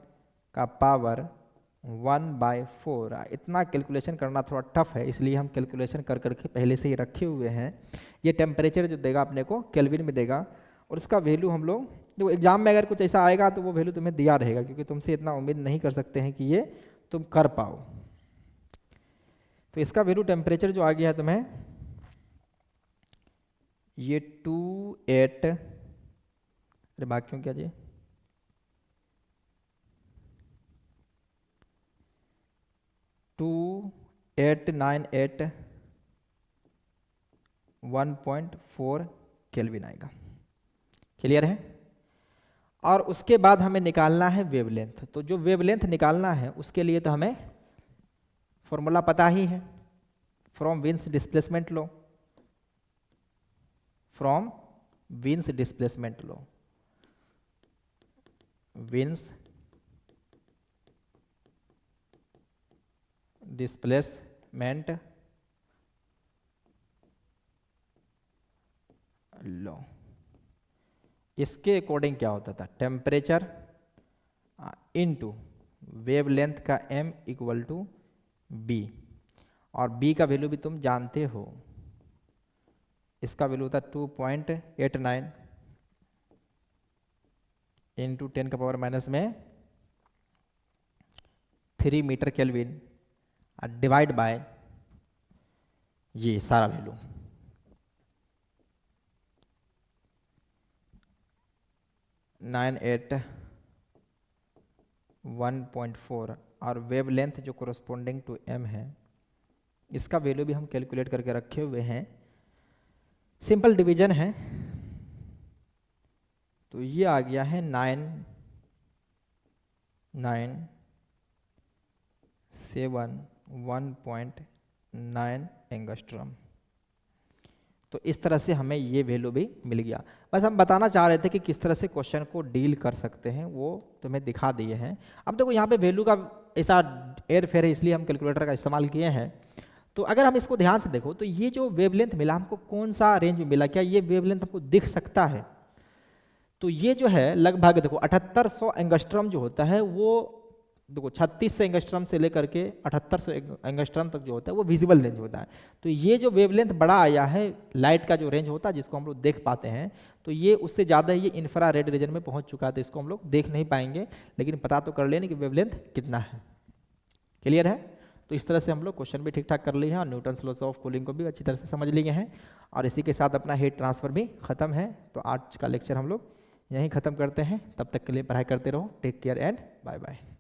का पावर 1/4। इतना कैलकुलेशन करना थोड़ा टफ है, इसलिए हम कैलकुलेशन कर करके पहले से ही रखे हुए हैं। ये टेम्परेचर जो देगा अपने को केल्विन में देगा, और उसका वैल्यू हम लोग जो एग्जाम में अगर कुछ ऐसा आएगा तो वो वैल्यू तुम्हें दिया रहेगा, क्योंकि तुमसे इतना उम्मीद नहीं कर सकते हैं कि ये तुम कर पाओ। तो इसका वैल्यू टेम्परेचर जो आ गया है तुम्हें ये 28, अरे बाकियों क्या जी 2898 केल्विन आएगा। क्लियर है। और उसके बाद हमें निकालना है वेवलेंथ। तो जो वेवलेंथ निकालना है उसके लिए तो हमें फॉर्मूला पता ही है, from wins displacement law, from wins displacement law, wins displacement law. इसके अकॉर्डिंग क्या होता था, टेम्परेचर इनटू वेवलेंथ का m इक्वल टू बी, और b का वैल्यू भी तुम जानते हो, इसका वैल्यू था 2.89 इंटू 10 का power -3 metre kelvin divide by ये सारा वैल्यू। (981.4) और वेवलेंथ जो कोरोस्पोंडिंग टू m है, इसका वैल्यू भी हम कैलकुलेट करके रखे हुए हैं। सिंपल डिवीजन है, तो ये आ गया है 997 एंगस्ट्रॉम। तो इस तरह से हमें ये वैल्यू भी मिल गया। बस हम बताना चाह रहे थे कि किस तरह से क्वेश्चन को डील कर सकते हैं, वो तुम्हें दिखा दिए हैं। अब देखो यहाँ पे वैल्यू का ऐसा एयर फेयर है, इसलिए हम कैलकुलेटर का इस्तेमाल किए हैं। तो अगर हम इसको ध्यान से देखो तो ये जो वेवलेंथ मिला हमको कौन सा रेंज में मिला, क्या ये वेवलेंथ हमको दिख सकता है? तो ये जो है लगभग देखो 7800 एंगस्ट्रॉम जो होता है वो देखो 3600 एंगस्ट्रॉम से लेकर के 7800 एंगस्ट्रॉम तक जो होता है वो विजिबल रेंज होता है। तो ये जो वेवलेंथ बड़ा आया है लाइट का जो रेंज होता है जिसको हम लोग देख पाते हैं, तो ये उससे ज़्यादा ये इंफ्रारेड रीजन में पहुंच चुका है, तो इसको हम लोग देख नहीं पाएंगे, लेकिन पता तो कर लेना कि वेवलेंथ कितना है। क्लियर है? तो इस तरह से हम लोग क्वेश्चन भी ठीक ठाक कर लिए हैं और न्यूटन्स लॉज ऑफ कूलिंग को भी अच्छी तरह से समझ लिए हैं, और इसी के साथ अपना हीट ट्रांसफर भी खत्म है। तो आज का लेक्चर हम लोग यहीं ख़त्म करते हैं। तब तक के लिए पढ़ाई करते रहो। Take care and bye bye.